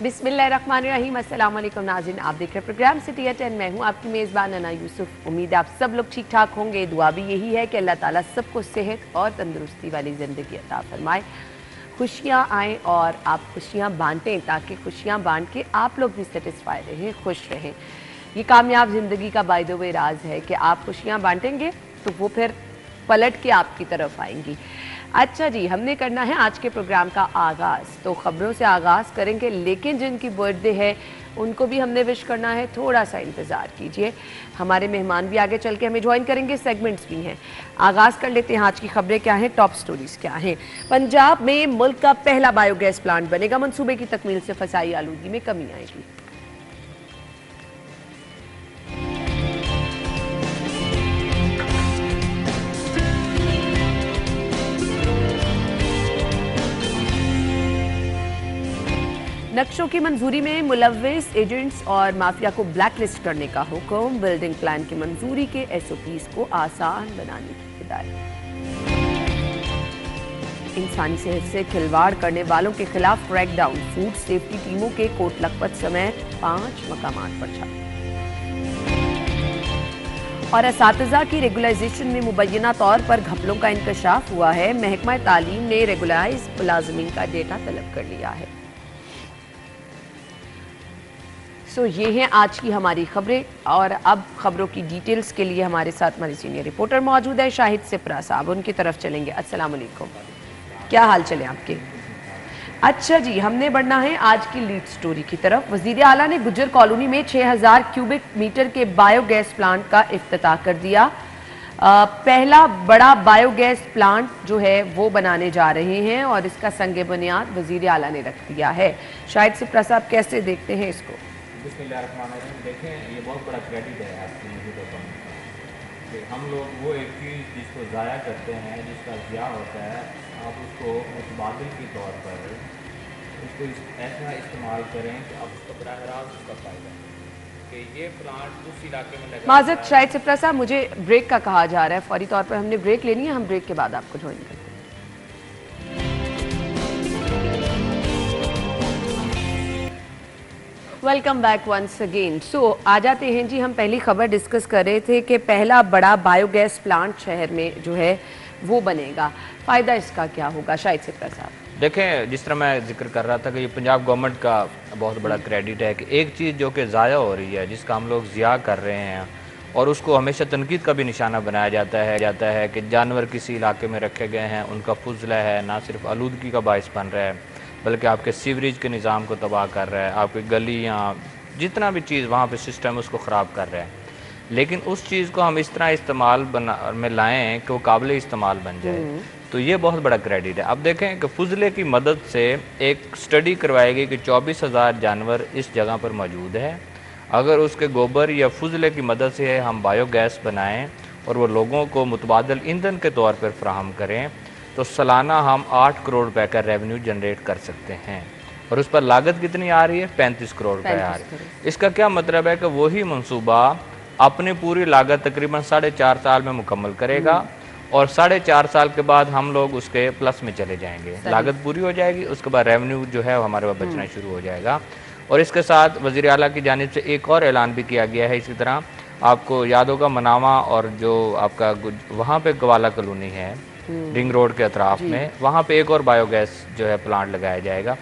बिस्मिल्लाहिर्रहमानिर्रहीम। अस्सलाम वालेकुम नाज़रीन, आप देख रहे हैं प्रोग्राम सिटी एट 10। मैं हूँ आपकी मेज़बान अना यूसुफ। उम्मीद है आप सब लोग ठीक ठाक होंगे। दुआ भी यही है कि अल्लाह ताला सबको सेहत और तंदुरुस्ती वाली ज़िंदगी अता फरमाए, खुशियाँ आएँ और आप खुशियाँ बांटें ताकि खुशियाँ बांट के आप लोग भी सेटिस्फाई रहें, खुश रहें। ये कामयाब ज़िंदगी का बाय द वे राज है कि आप खुशियाँ बांटेंगे तो वो फिर पलट के आपकी तरफ आएंगी। अच्छा जी, हमने करना है आज के प्रोग्राम का आगाज़, तो ख़बरों से आगाज़ करेंगे, लेकिन जिनकी बर्थडे है उनको भी हमने विश करना है, थोड़ा सा इंतज़ार कीजिए। हमारे मेहमान भी आगे चल के हमें ज्वाइन करेंगे, सेगमेंट्स भी हैं। आगाज़ कर लेते हैं, आज की खबरें क्या हैं, टॉप स्टोरीज़ क्या हैं। पंजाब में मुल्क का पहला बायोगैस प्लांट बनेगा, मनसूबे की तकमील से फ़साई आलूगी में कमी आएगी। नक्शों की मंजूरी में मुलव्विस एजेंट्स और माफिया को ब्लैक लिस्ट करने का हुक्म, बिल्डिंग प्लान की मंजूरी के एसओपीज को आसान बनाने की हिदायत। इंसानी सेहत से खिलवाड़ करने वालों के खिलाफ क्रैकडाउन, फूड सेफ्टी टीमों के कोट लखपत समेत 5 मकामात पर छापे। और असातिज़ा की रेगुलाइजेशन में मुबैना तौर पर घपलों का इंकशाफ हुआ है। महकमा तालीम ने रेगुलाइज मुलाजमीन का डेटा तलब कर लिया है। ये हैं आज की हमारी खबरें, और अब खबरों की डिटेल्स के लिए हमारे साथ हमारे सीनियर रिपोर्टर मौजूद है शाहिद सिपरा साहब, उनकी तरफ चलेंगे। अस्सलाम वालेकुम, क्या हाल चले आपके? अच्छा जी, हमने बढ़ना है आज की लीड स्टोरी की तरफ। वज़ीर आला ने गुजर कॉलोनी में 6000 क्यूबिक मीटर के बायोगैस प्लांट का इफ्तिताह कर दिया। पहला बड़ा बायोगैस प्लांट जो है वो बनाने जा रहे हैं और इसका संग बुनियाद वज़ीर आला ने रख दिया है। शाहिद सिपरा साहब, कैसे देखते हैं इसको? बिस्मिल्लाहिर्रहमानिर्रहीम। देखें, ये बहुत बड़ा क्रेडिट है आपकी मौजूदा कौम कि हम लोग वो एक चीज़ जिसको ज़ाया करते हैं, जिसका ज़िया होता है, आप उसको मुतबादिल के तौर पर उसको ऐसा इस्तेमाल करें कि आप उसका बराह रास्त उसका फ़ायदा कि ये प्लांट उस इलाके में लगा। माज़रत शाहिद सिपरा साहब, मुझे ब्रेक का कहा जा रहा है, फौरी तौर पर हमने ब्रेक लेनी है, हम ब्रेक के बाद आपको ज्वाइन करते हैं। Welcome back once again. आ जाते हैं जी, हम पहली खबर डिस्कस कर रहे थे कि पहला बड़ा बायोगैस प्लांट शहर में जो है वो बनेगा। फ़ायदा इसका क्या होगा शाहिद सिपरा साहब? देखें, जिस तरह मैं जिक्र कर रहा था कि ये पंजाब गवर्नमेंट का बहुत बड़ा क्रेडिट है कि एक चीज़ जो कि ज़ाया हो रही है, जिसका हम लोग ज़िया कर रहे हैं, और उसको हमेशा तनकीद का भी निशाना बनाया जाता है कि जानवर किसी इलाके में रखे गए हैं, उनका फुजला है, ना सिर्फ आलूदगी का बायस बन रहा है बल्कि आपके सीवरेज के निज़ाम को तबाह कर रहा है, आपकी गलियाँ, जितना भी चीज़ वहाँ पे सिस्टम उसको ख़राब कर रहा है। लेकिन उस चीज़ को हम इस तरह इस्तेमाल में लाएँ कि वो काबिल इस्तेमाल बन जाए, तो ये बहुत बड़ा क्रेडिट है। अब देखें कि फुजले की मदद से एक स्टडी करवाई गई कि 24,000 जानवर इस जगह पर मौजूद है। अगर उसके गोबर या फुजले की मदद से हम बायोगैस बनाएँ और वो लोगों को मुतबादिल ईंधन के तौर पर फ्राहम करें, तो सालाना हम 8 करोड़ रुपए का रेवेन्यू जनरेट कर सकते हैं। और उस पर लागत कितनी आ रही है? 35 करोड़ रुपए आ रही है। इसका क्या मतलब है कि वही मंसूबा अपनी पूरी लागत तकरीबन 4.5 साल में मुकम्मल करेगा और 4.5 साल के बाद हम लोग उसके प्लस में चले जाएंगे। लागत पूरी हो जाएगी, उसके बाद रेवेन्यू जो है हमारे पास बचना शुरू हो जाएगा। और इसके साथ वज़ीर आला की जानिब से एक और ऐलान भी किया गया है। इसी तरह आपको याद होगा, मनावा और जो आपका वहाँ पे गवाला कॉलोनी है रिंग रोड के अतराफ में, वहाँ पे एक और बायोगैस जो है प्लांट लगाया जाएगा।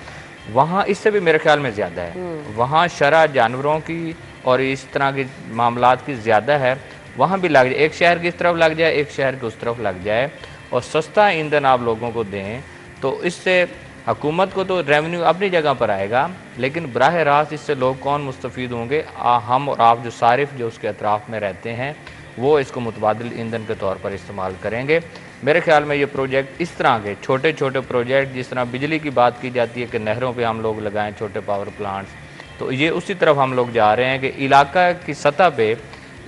वहाँ इससे भी मेरे ख्याल में ज़्यादा है, वहाँ शरह जानवरों की और इस तरह के मामलात की ज़्यादा है। वहाँ भी लग जाए, एक शहर की इस तरफ लग जाए, एक शहर की उस तरफ लग जाए, और सस्ता ईंधन आप लोगों को दें, तो इससे हुकूमत को तो रेवेन्यू अपनी जगह पर आएगा, लेकिन बराह रास्त इससे लोग कौन मुस्तफ़ीद होंगे? हम और आप जो सारिफ जो उसके अतराफ़ में रहते हैं, वो इसको मुतबादिल ईंधन के तौर पर इस्तेमाल करेंगे। मेरे ख्याल में ये प्रोजेक्ट, इस तरह के छोटे छोटे प्रोजेक्ट, जिस तरह बिजली की बात की जाती है कि नहरों पे हम लोग लगाएं छोटे पावर प्लांट्स, तो ये उसी तरफ हम लोग जा रहे हैं कि इलाका की सतह पे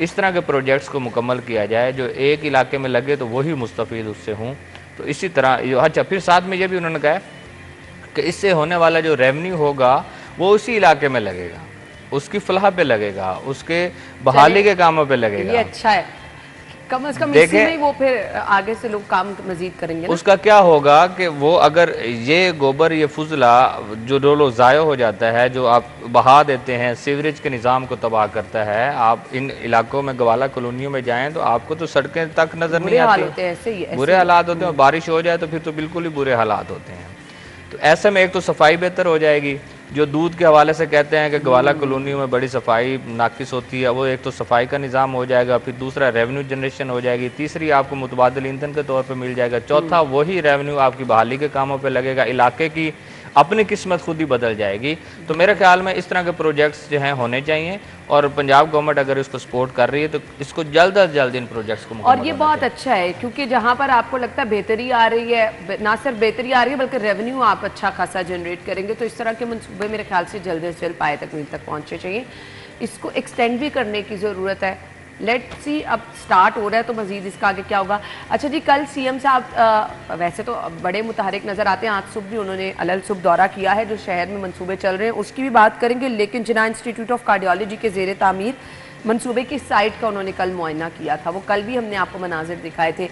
इस तरह के प्रोजेक्ट्स को मुकम्मल किया जाए जो एक इलाके में लगे तो वही मुस्तफ़ीद उससे हों। तो इसी तरह अच्छा, फिर साथ में ये भी उन्होंने कहा कि इससे होने वाला जो रेवेन्यू होगा वो उसी इलाके में लगेगा, उसकी फलाह पे लगेगा, उसके बहाली के कामों पे लगेगा। ये अच्छा है कम से कम इसी में वो फिर आगे से लोग काम मजीद करेंगे ना? उसका क्या होगा कि वो अगर ये गोबर, ये फुजला जो लोग ज़ाया हो जाता है, जो आप बहा देते हैं, सीवरेज के निज़ाम को तबाह करता है। आप इन इलाकों में, गवाला कॉलोनियों में जाएं तो आपको तो सड़कें तक नज़र नहीं आती, बुरे हालात होते हैं। और बारिश हो जाए तो फिर तो बिल्कुल ही बुरे हालात होते हैं। तो ऐसे में एक तो सफाई बेहतर हो जाएगी, जो दूध के हवाले से कहते हैं कि गवाला कॉलोनियों में बड़ी सफाई नाकिस होती है, वो एक तो सफाई का निज़ाम हो जाएगा, फिर दूसरा रेवेन्यू जनरेशन हो जाएगी, तीसरी आपको मुतबादिल ईंधन के तौर पे मिल जाएगा, चौथा वही रेवेन्यू आपकी बहाली के कामों पे लगेगा, इलाके की अपनी किस्मत खुद ही बदल जाएगी। तो मेरे ख्याल में इस तरह के प्रोजेक्ट्स जो हैं होने चाहिए, और पंजाब गवर्नमेंट अगर इसको सपोर्ट कर रही है तो इसको जल्द अज जल्द इन प्रोजेक्ट्स को और ये बहुत अच्छा है, क्योंकि जहाँ पर आपको लगता है बेहतरी आ रही है, ना सिर्फ बेहतरी आ रही है बल्कि रेवेन्यू आप अच्छा खासा जनरेट करेंगे, तो इस तरह के मंसूबे मेरे ख्याल से जल्द से जल्द पाए तकमील तक पहुँचने चाहिए। इसको एक्सटेंड भी करने की ज़रूरत है। लेट्स सी, अब स्टार्ट हो रहा है तो मजीद इसका आगे क्या होगा। अच्छा जी, कल सीएम साहब वैसे तो बड़े मुतहरिक नज़र आते हैं, आज सुबह भी उन्होंने अलल सुबह दौरा किया है, जो शहर में मंसूबे चल रहे हैं उसकी भी बात करेंगे, लेकिन जिन्ना इंस्टीट्यूट ऑफ कार्डियोलॉजी के ज़ेर तामीर मंसूबे की साइट का उन्होंने कल मुआयना किया था, वो कल भी हमने आपको मनाजिर दिखाए थे।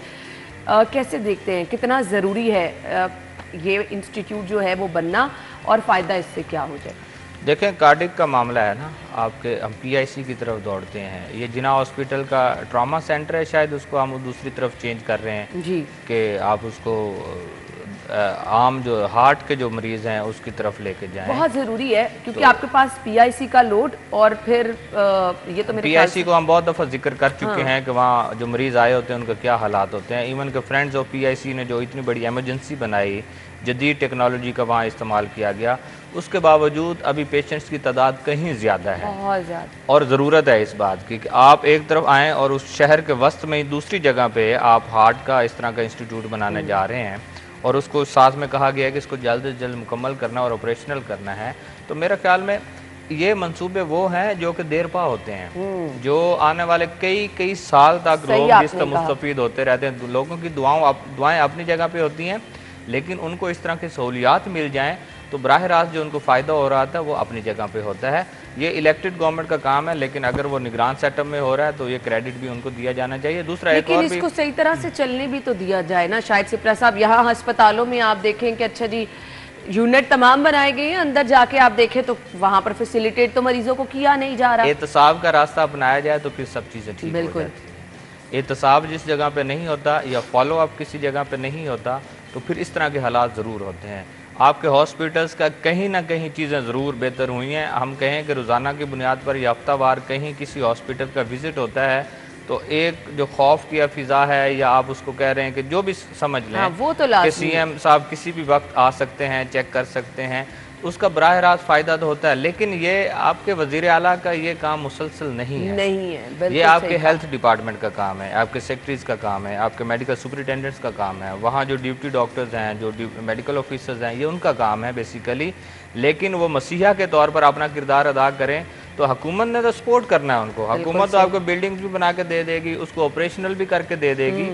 कैसे देखते हैं, कितना ज़रूरी है ये इंस्टीट्यूट जो है वो बनना, और फ़ायदा इससे क्या हो जाए? देखें, कार्डिक का मामला है ना, आपके हम पीआईसी की तरफ दौड़ते हैं। ये जिना हॉस्पिटल का ट्रॉमा सेंटर है, शायद उसको हम दूसरी तरफ चेंज कर रहे हैं जी, कि आप उसको आम जो हार्ट के जो मरीज़ हैं उसकी तरफ लेके जाएं। बहुत ज़रूरी है, क्योंकि तो आपके पास पीआईसी का लोड, और फिर ये तो मेरे पीआईसी को हम बहुत दफ़ा जिक्र कर चुके हैं कि वहाँ जो मरीज़ आए होते हैं उनके क्या हालात होते हैं। इवन के फ्रेंड्स ऑफ पीआईसी ने जो इतनी बड़ी एमरजेंसी बनाई, जदीद टेक्नोलॉजी का वहाँ इस्तेमाल किया गया, उसके बावजूद अभी पेशेंट्स की तादाद कहीं ज़्यादा है, बहुत ज़्यादा। और ज़रूरत है इस बात की कि आप एक तरफ आएँ और उस शहर के वस्त में ही दूसरी जगह पे आप हार्ट का इस तरह का इंस्टीट्यूट बनाने जा रहे हैं, और उसको साथ में कहा गया है कि इसको जल्द से जल्द मुकम्मल करना और ऑपरेशनल करना है। तो मेरे ख्याल में ये मंसूबे वो हैं जो कि देर पा होते हैं, जो आने वाले कई साल तक लोग इसका मुस्तफीद होते रहते हैं। लोगों की दुआएं अपनी जगह पे होती हैं, लेकिन उनको इस तरह की सहूलियात मिल जाएं तो बराह रास्त जो उनको फ़ायदा हो रहा था वो अपनी जगह पे होता है। ये इलेक्टेड गवर्नमेंट का काम है, लेकिन अगर वो निगरान सेटअप में हो रहा है तो ये क्रेडिट भी उनको दिया जाना चाहिए। दूसरा, लेकिन एक और इसको सही तरह से चलने भी तो दिया जाए ना। शायद सिप्रा साहब, यहाँ अस्पतालों में आप देखें कि अच्छा जी यूनिट तमाम बनाए गए हैं, अंदर जाके आप देखें तो वहाँ पर फैसिलिटेट तो मरीजों को किया नहीं जा रहा। एहतसाब का रास्ता अपनाया जाए तो फिर सब चीज़ें ठीक हो जाती हैं। एहतसाब जिस जगह पे नहीं होता या फॉलो अप किसी जगह पे नहीं होता तो फिर इस तरह के हालात ज़रूर होते हैं। आपके हॉस्पिटल्स का कहीं ना कहीं चीज़ें ज़रूर बेहतर हुई हैं। हम कहें कि रोज़ाना की बुनियाद पर या हफ्तावार कहीं किसी हॉस्पिटल का विज़िट होता है तो एक जो खौफ की फ़िज़ा है, या आप उसको कह रहे हैं कि जो भी समझ लें, हाँ, वो तो कि सीएम साहब किसी भी वक्त आ सकते हैं, चेक कर सकते हैं, उसका बराह रास्त फ़ायदा तो होता है। लेकिन ये आपके वज़ीर आला का ये काम मुसलसल नहीं है, ये आपके हेल्थ डिपार्टमेंट का काम है, आपके सेक्रेटरीज़ का काम है, आपके मेडिकल सुपरिटेंडेंट्स का काम है, वहाँ जो ड्यूटी डॉक्टर्स हैं, जो मेडिकल ऑफिसर्स हैं, ये उनका काम है बेसिकली। लेकिन वो मसीहा के तौर पर अपना किरदार अदा करें तो हुकूमत ने तो सपोर्ट करना है उनको। हुकूमत तो आपको बिल्डिंग्स भी बना के दे देगी, उसको ऑपरेशनल भी करके दे देगी,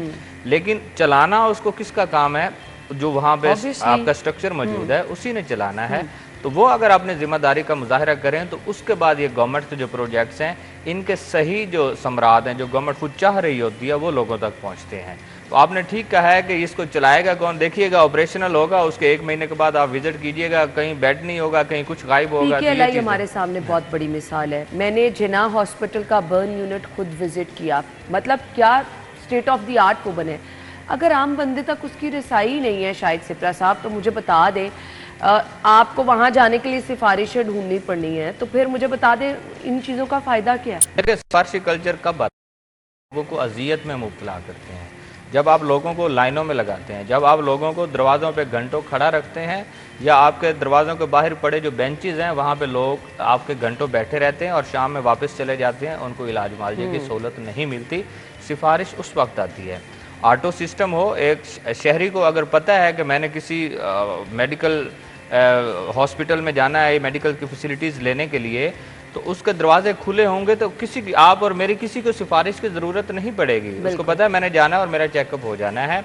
लेकिन चलाना उसको किसका काम है? जो वहाँ पे आपका स्ट्रक्चर मौजूद है उसी ने चलाना है। तो वो अगर आपने जिम्मेदारी का मुजाहरा करें तो उसके बाद ये गवर्नमेंट के जो प्रोजेक्ट्स हैं, इनके सही जो समराद हैं, जो गवर्नमेंट खुद चाह रही होती है, वो लोगों तक पहुँचते हैं। तो आपने ठीक कहा है कि इसको चलाएगा कौन? देखिएगा, ऑपरेशनल होगा, उसके 1 महीने के बाद आप विजिट कीजिएगा, कहीं बेड नहीं होगा, कहीं कुछ गायब होगा। पीकेएलआई हमारे सामने बहुत बड़ी मिसाल है। मैंने जिना हॉस्पिटल का बर्न यूनिट खुद विजिट किया, मतलब क्या स्टेट ऑफ द आर्ट वो बने। अगर आम बंदे तक उसकी रसाई नहीं है शायद सिप्रा साहब, तो मुझे बता दें, आपको वहाँ जाने के लिए सिफारिशें ढूंढनी पड़नी है, तो फिर मुझे बता दें इन चीज़ों का फ़ायदा क्या है? देखिए, सिफारिशी कल्चर कब आता है? लोगों को अजियत में मुब्तला करते हैं, जब आप लोगों को लाइनों में लगाते हैं, जब आप लोगों को दरवाज़ों पे घंटों खड़ा रखते हैं, या आपके दरवाज़ों के बाहर पड़े जो बेंचेस हैं वहाँ पे लोग आपके घंटों बैठे रहते हैं और शाम में वापस चले जाते हैं, उनको इलाज मुआवजे की सहूलत नहीं मिलती। सिफारिश उस वक्त आती है। ऑटो सिस्टम हो, एक शहरी को अगर पता है कि मैंने किसी मेडिकल हॉस्पिटल में जाना है, मेडिकल की फैसिलिटीज़ लेने के लिए, तो उसके दरवाजे खुले होंगे तो किसी की, आप और मेरी किसी को सिफारिश की ज़रूरत नहीं पड़ेगी। उसको पता है मैंने जाना है और मेरा चेकअप हो जाना है।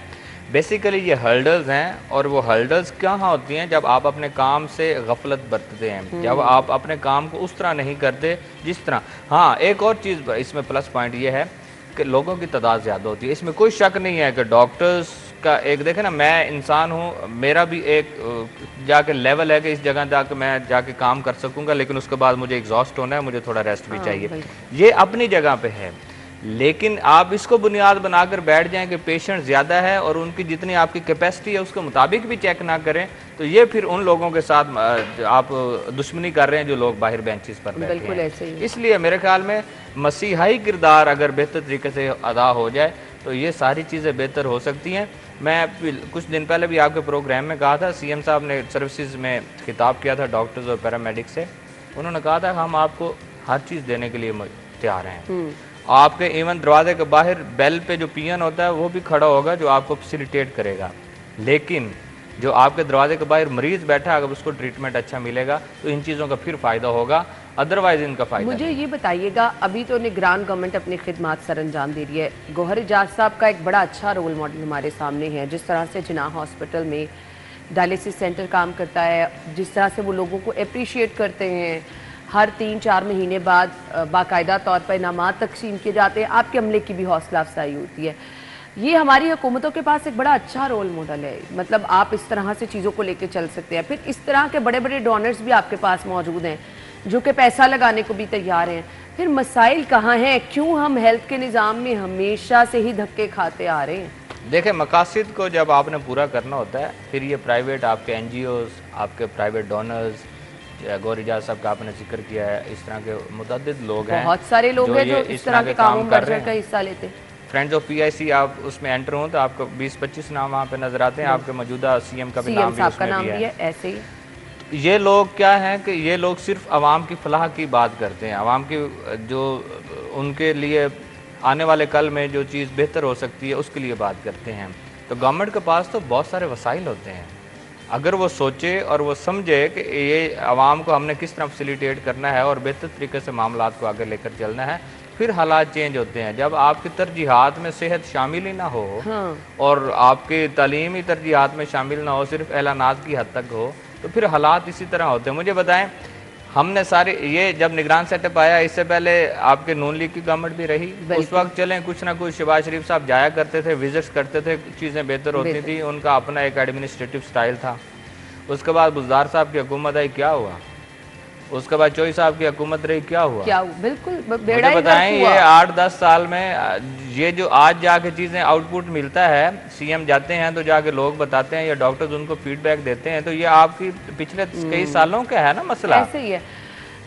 बेसिकली ये हर्डल्स हैं, और वो हर्डल्स कहाँ होती हैं? जब आप अपने काम से गफलत बरतते हैं, जब आप अपने काम को उस तरह नहीं करते जिस तरह। हाँ, एक और चीज़ इसमें प्लस पॉइंट ये है کہ لوگوں کی تعداد زیادہ ہوتی ہے. اس میں کوئی شک نہیں ہے کہ ڈاکٹرز کا ایک دیکھیں نا, میں انسان ہوں, میرا بھی ایک جا کے لیول ہے کہ اس جگہ جا کے میں جا کے کام کر سکوں گا, لیکن اس کے بعد مجھے ایگزاسٹ ہونا ہے, مجھے تھوڑا ریسٹ بھی چاہیے. یہ اپنی جگہ پہ ہے, لیکن آپ اس کو بنیاد بنا کر بیٹھ جائیں کہ پیشنٹ زیادہ ہے اور ان کی جتنی آپ کی کیپیسٹی ہے اس کے مطابق بھی چیک نہ کریں, تو یہ پھر ان لوگوں کے ساتھ آپ دشمنی کر رہے ہیں جو لوگ باہر بینچز پر بیٹھے ہیں. اس لیے میرے خیال میں مسیحائی کردار اگر بہتر طریقے سے ادا ہو جائے تو یہ ساری چیزیں بہتر ہو سکتی ہیں. میں کچھ دن پہلے بھی آپ کے پروگرام میں کہا تھا, سی ایم صاحب نے سروسز میں خطاب کیا تھا ڈاکٹرز اور پیرامیڈکس سے, انہوں نے کہا تھا کہ ہم آپ کو ہر چیز دینے کے لیے تیار ہیں. آپ کے ایون دروازے کے باہر بیل پہ جو پین ہوتا ہے وہ بھی کھڑا ہوگا جو آپ کو فیسیلیٹیٹ کرے گا, لیکن جو آپ کے دروازے کے باہر مریض بیٹھا ہے اگر اس کو ٹریٹمنٹ اچھا ملے گا تو ان چیزوں کا پھر فائدہ ہوگا, ادروائز ان کا فائدہ. مجھے یہ بتائیے گا, ابھی تو نگران گورنمنٹ اپنی خدمات سر انجام دے رہی ہے, گوہر اجاز صاحب کا ایک بڑا اچھا رول ماڈل ہمارے سامنے ہے, جس طرح سے جناح ہاسپٹل میں ڈائلیسس سینٹر کام کرتا ہے, جس طرح سے وہ لوگوں کو اپریشیٹ کرتے ہیں, ہر 3-4 مہینے بعد باقاعدہ طور پر انعامات تقسیم کیے جاتے ہیں, آپ کے عملے کی بھی حوصلہ افزائی ہوتی ہے. یہ ہماری حکومتوں کے پاس ایک بڑا اچھا رول ماڈل ہے, مطلب آپ اس طرح سے چیزوں کو لے کے چل سکتے ہیں. پھر اس طرح کے بڑے بڑے ڈونرز بھی آپ کے پاس موجود ہیں جو کہ پیسہ لگانے کو بھی تیار ہیں. پھر مسائل کہاں ہیں, کیوں ہم ہیلتھ کے نظام میں ہمیشہ سے ہی دھکے کھاتے آ رہے ہیں؟ دیکھیں, مقاصد کو جب آپ نے پورا کرنا ہوتا ہے, پھر یہ پرائیویٹ آپ کے این جی اوز, آپ کے پرائیویٹ ڈونرز, گوہر اجاز صاحب کا آپ نے ذکر کیا ہے, اس طرح کے متعدد لوگ ہیں, بہت سارے لوگ ہیں جو اس طرح کے کاموں میں بڑھ چڑھ کر حصہ لیتے ہیں. فرینڈز آف پی آئی سی, آپ اس میں انٹر ہوں تو آپ کو 20-25 نام وہاں پہ نظر آتے ہیں, آپ کے موجودہ سی ایم کا بھی نام بھی اس میں بھی ہے. ایسے ہی یہ لوگ کیا ہیں کہ یہ لوگ صرف عوام کی فلاح کی بات کرتے ہیں, عوام کی جو ان کے لیے آنے والے کل میں جو چیز بہتر ہو سکتی ہے اس کے لیے بات کرتے ہیں. تو گورنمنٹ کے پاس تو بہت سارے وسائل ہوتے ہیں, اگر وہ سوچے اور وہ سمجھے کہ یہ عوام کو ہم نے کس طرح فیسیلیٹیٹ کرنا ہے اور بہتر طریقے سے معاملات کو آگے لے کر چلنا ہے, پھر حالات چینج ہوتے ہیں. جب آپ کی ترجیحات میں صحت شامل ہی نہ ہو اور آپ کی تعلیمی ترجیحات میں شامل نہ ہو, صرف اعلانات کی حد تک ہو, تو پھر حالات اسی طرح ہوتے ہیں. مجھے بتائیں, ہم نے سارے یہ جب نگران سیٹ اپ آیا, اس سے پہلے آپ کے نون لیگ کی گورنمنٹ بھی رہی, اس وقت چلیں کچھ نہ کچھ شہباز شریف صاحب جایا کرتے تھے, وزٹس کرتے تھے, چیزیں بہتر ہوتی تھیں, ان کا اپنا ایک ایڈمنسٹریٹو سٹائل تھا. اس کے بعد بزدار صاحب کی حکومت آئی, کیا ہوا؟ اس کے بعد چوئی صاحب کی حکومت رہی, کیا ہوا؟ بالکل مجھے بتائیں, یہ 8-10 سال میں یہ جو آج جا کے چیزیں آؤٹ پٹ ملتا ہے, سی ایم جاتے ہیں تو جا کے لوگ بتاتے ہیں یا ڈاکٹرز ان کو فیڈ بیک دیتے ہیں, تو یہ آپ کی پچھلے کئی سالوں کا ہے نا مسئلہ. ایسے ہی ہے.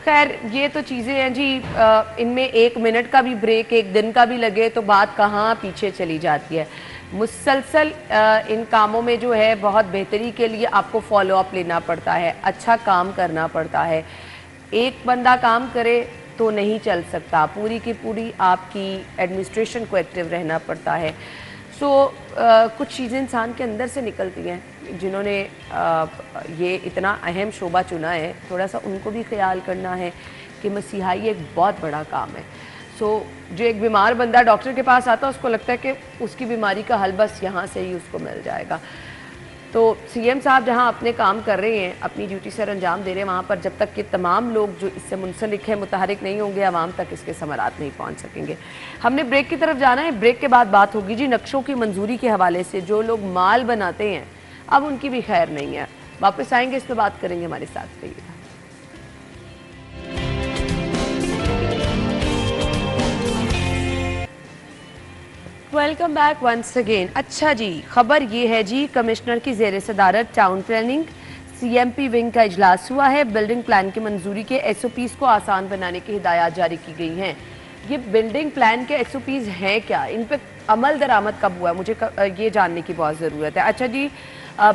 خیر, یہ تو چیزیں ہیں جی, ان میں 1 منٹ کا بھی بریک, 1 دن کا بھی لگے تو بات کہاں پیچھے چلی جاتی ہے. مسلسل ان کاموں میں جو ہے بہت بہتری کے لیے آپ کو فالو اپ لینا پڑتا ہے, اچھا کام کرنا پڑتا ہے. ایک بندہ کام کرے تو نہیں چل سکتا, پوری کی پوری آپ کی ایڈمنسٹریشن کو ایکٹیو رہنا پڑتا ہے. سو کچھ چیزیں انسان کے اندر سے نکلتی ہیں, جنہوں نے یہ اتنا اہم شعبہ چنا ہے, تھوڑا سا ان کو بھی خیال کرنا ہے کہ مسیحائی ایک بہت بڑا کام ہے. سو جو ایک بیمار بندہ ڈاکٹر کے پاس آتا ہے, اس کو لگتا ہے کہ اس کی بیماری کا حل بس یہاں سے ہی اس کو مل جائے گا. تو سی ایم صاحب جہاں اپنے کام کر رہے ہیں, اپنی ڈیوٹی سر انجام دے رہے ہیں, وہاں پر جب تک کہ تمام لوگ جو اس سے منسلک ہیں متحرک نہیں ہوں گے, عوام تک اس کے ثمرات نہیں پہنچ سکیں گے. ہم نے بریک کی طرف جانا ہے, بریک کے بعد بات ہوگی جی نقشوں کی منظوری کے حوالے سے. جو لوگ مال بناتے ہیں اب ان کی بھی خیر نہیں ہے. واپس آئیں گے, اس پہ بات کریں گے, ہمارے ساتھ رہیے گا. Welcome back once again. اچھا جی, خبر یہ ہے جی, کمشنر کی زیر صدارت town planning C M P wing کا اجلاس ہوا ہے. بلڈنگ پلان کی منظوری کے ایس او پیز کو آسان بنانے کی ہدایات جاری کی گئی ہیں. یہ بلڈنگ پلان کے ایس او پیز ہیں کیا, ان پہ عمل درآمد کب ہوا ہے, مجھے یہ جاننے کی بہت ضرورت ہے. اچھا جی,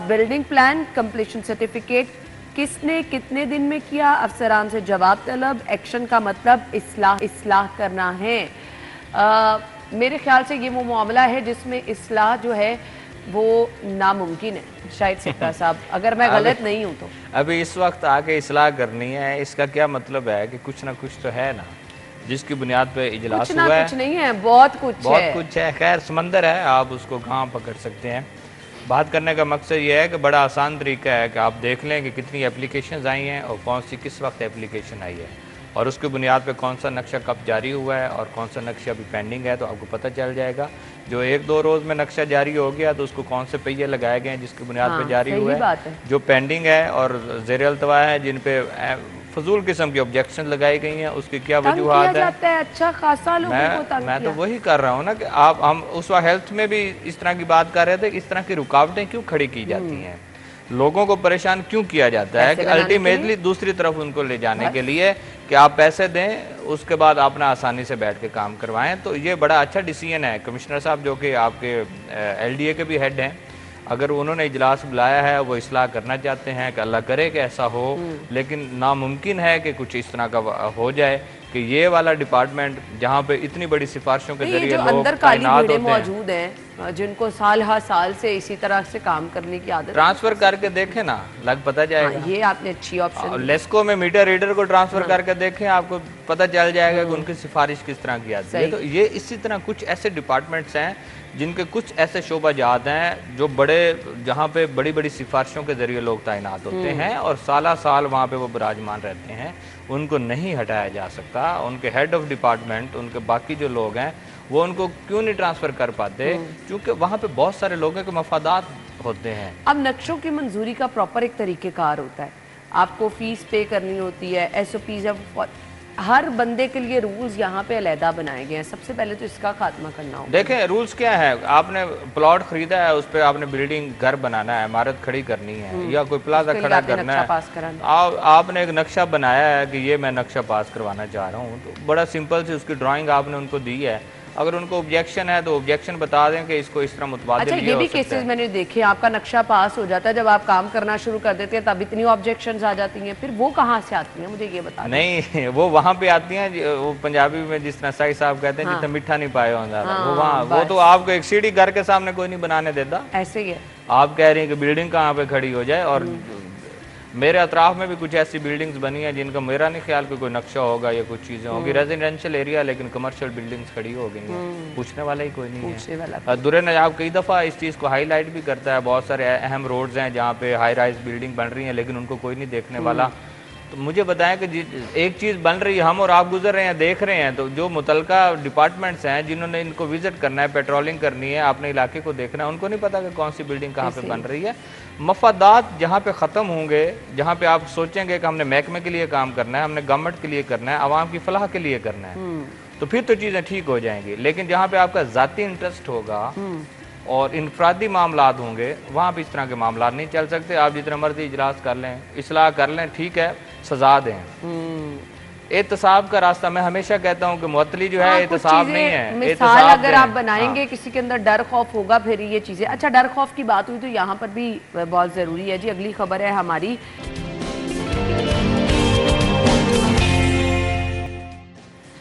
بلڈنگ پلان کمپلیشن سرٹیفکیٹ کس نے کتنے دن میں کیا, افسران سے جواب طلب. ایکشن کا مطلب اصلاح کرنا ہے. میرے خیال سے یہ وہ معاملہ ہے جس میں اصلاح جو ہے وہ ناممکن ہے, شاید سکتا صاحب, اگر میں غلط نہیں ہوں تو. ابھی اس وقت آ کے اصلاح کرنی ہے, اس کا کیا مطلب ہے کہ کچھ نہ کچھ تو ہے نا جس کی بنیاد پہ اجلاس ہوا ہے. کچھ نہیں ہے, بہت کچھ ہے. خیر, سمندر ہے, آپ اس کو کہاں پکڑ سکتے ہیں. بات کرنے کا مقصد یہ ہے کہ بڑا آسان طریقہ ہے کہ آپ دیکھ لیں کہ کتنی اپلیکیشنز آئی ہیں اور کون سی کس وقت اپلیکیشن آئی ہے. اور اس کی بنیاد پہ کون سا نقشہ کب جاری ہوا ہے اور کون سا نقشہ ابھی پینڈنگ ہے تو آپ کو پتہ چل جائے گا. جو 1-2 روز میں نقشہ جاری ہو گیا تو اس کو کون سے پہیے لگائے گئے ہیں جس کی بنیاد پہ جاری ہوا ہے, جو پینڈنگ ہے اور زیر التوا ہے جن پہ فضول قسم کی آبجیکشن لگائی گئی ہیں, اس کی کیا وجوہات ہیں. اچھا خاصا لوگوں کو تنگ میں تو وہی کر رہا ہوں نا کہ ہم اس وقت ہیلتھ میں بھی اس طرح کی بات کر رہے تھے, اس طرح کی رکاوٹیں کیوں کھڑی کی جاتی ہیں, لوگوں کو پریشان کیوں کیا جاتا ہے کہ الٹیمیٹلی دوسری طرف ان کو لے جانے کے لیے کہ آپ پیسے دیں اس کے بعد اپنا آسانی سے بیٹھ کے کام کروائیں. تو یہ بڑا اچھا ڈیسیژن ہے. کمشنر صاحب جو کہ آپ کے ایل ڈی اے کے بھی ہیڈ ہیں, اگر انہوں نے اجلاس بلایا ہے, وہ اصلاح کرنا چاہتے ہیں کہ اللہ کرے کہ ایسا ہو, لیکن ناممکن ہے کہ کچھ اس طرح کا ہو جائے کہ یہ والا ڈپارٹمنٹ جہاں پہ اتنی بڑی سفارشوں کے ذریعے لوگ اندر کالی بھیڑیں موجود ہیں جن کو سال ہر سال سے اسی طرح سے کام کرنے کی عادت, ٹرانسفر کر کے دیکھیں نا, لگ پتہ جائے گا. یہ آپ نے اچھی آپشن. لیسکو میں میٹر ریڈر کو ٹرانسفر کر کے دیکھیں, آپ کو پتہ چل جائے گا کہ ان کی سفارش کس طرح کی آتی ہے. تو یہ اسی طرح کچھ ایسے ڈپارٹمنٹس ہیں جن کے کچھ ایسے شعبہ جات ہیں جو جہاں پہ بڑی بڑی سفارشوں کے ذریعے لوگ تعینات ہوتے ہیں اور سالہ سال وہاں پہ وہ براجمان رہتے ہیں, ان کو نہیں ہٹایا جا سکتا. ان کے ہیڈ آف ڈپارٹمنٹ, ان کے باقی جو لوگ ہیں وہ ان کو کیوں نہیں ٹرانسفر کر پاتے, کیونکہ وہاں پہ بہت سارے لوگوں کے مفادات ہوتے ہیں. اب نقشوں کی منظوری کا پراپر ایک طریقہ کار ہوتا ہے, آپ کو فیس پے کرنی ہوتی ہے, ایس او پیز, ہر بندے کے لیے رولز یہاں پہ علیحدہ بنائے گئے ہیں. سب سے پہلے تو اس کا خاتمہ کرنا ہوگا. دیکھیں رولز کیا ہے, آپ نے پلاٹ خریدا ہے, اس پہ آپ نے بلڈنگ گھر بنانا ہے, عمارت کھڑی کرنی ہے یا کوئی پلازا کھڑا کرنا ہے, آپ نے ایک نقشہ بنایا ہے کہ یہ میں نقشہ پاس کروانا چاہ رہا ہوں, تو بڑا سمپل سے اس کی ڈرائنگ آپ نے ان کو دی ہے. اگر ان کو اوبجیکشن ہے تو اوبجیکشن بتا دیں کہ اس کو اس طرح متبادل اچھا یہ بھی کیسز میں نے دیکھے, آپ کا نقشہ پاس ہو جاتا ہے, جب آپ کام کرنا شروع کر دیتے ہیں تب اتنی آبجیکشنز آ جاتی ہیں, پھر وہ کہاں سے آتی ہیں مجھے یہ بتا دیں. نہیں وہ وہاں پہ آتی ہیں, وہ پنجابی میں جس طرح سائی صاحب کہتے ہیں جتنا میٹھا نہیں پائے ہوتا, وہ تو آپ کو ایک سیڑھی گھر کے سامنے کوئی نہیں بنانے دیتا. ایسے ہی ہے. آپ کہہ رہی ہیں کہ بلڈنگ کہاں پہ کھڑی ہو جائے, اور میرے اطراف میں بھی کچھ ایسی بلڈنگز بنی ہیں جن کا میرا نہیں خیال کہ کوئی نقشہ ہوگا یا کچھ چیزیں ہوں گی, ریزیڈینشل ایریا لیکن کمرشل بلڈنگز کھڑی ہو گئی ہیں, پوچھنے والا ہی کوئی نہیں ہے. درِ نجاب کئی دفعہ اس چیز کو ہائی لائٹ بھی کرتا ہے, بہت سارے اہم روڈز ہیں جہاں پہ ہائی رائز بلڈنگ بن رہی ہیں لیکن ان کو کوئی نہیں دیکھنے والا. تو مجھے بتائیں کہ ایک چیز بن رہی ہے, ہم اور آپ گزر رہے ہیں دیکھ رہے ہیں, تو جو متعلقہ ڈپارٹمنٹس ہیں جنہوں نے ان کو وزٹ کرنا ہے, پیٹرولنگ کرنی ہے, اپنے علاقے کو دیکھنا ہے, ان کو نہیں پتا کہ کون سی بلڈنگ کہاں پہ بن رہی ہے. مفادات جہاں پہ ختم ہوں گے, جہاں پہ آپ سوچیں گے کہ ہم نے محکمے کے لیے کام کرنا ہے, ہم نے گورنمنٹ کے لیے کرنا ہے, عوام کی فلاح کے لیے کرنا ہے, تو پھر تو چیزیں ٹھیک ہو جائیں گی. لیکن جہاں پہ آپ کا ذاتی انٹرسٹ ہوگا اور انفرادی معاملات ہوں گے, وہاں پہ اس طرح کے معاملات نہیں چل سکتے. آپ جتنا مرضی اجلاس کر لیں, اصلاح کر لیں, ٹھیک ہے, سزا دیں. احتساب کا راستہ میں ہمیشہ کہتا ہوں کہ معطلی جو ہے احتساب نہیں ہے. مثال اگر آپ بنائیں گے, کسی کے اندر ڈر خوف ہوگا, پھر یہ چیزیں. اچھا ڈر خوف کی بات ہوئی تو یہاں پر بھی بہت ضروری ہے جی. اگلی خبر ہے ہماری,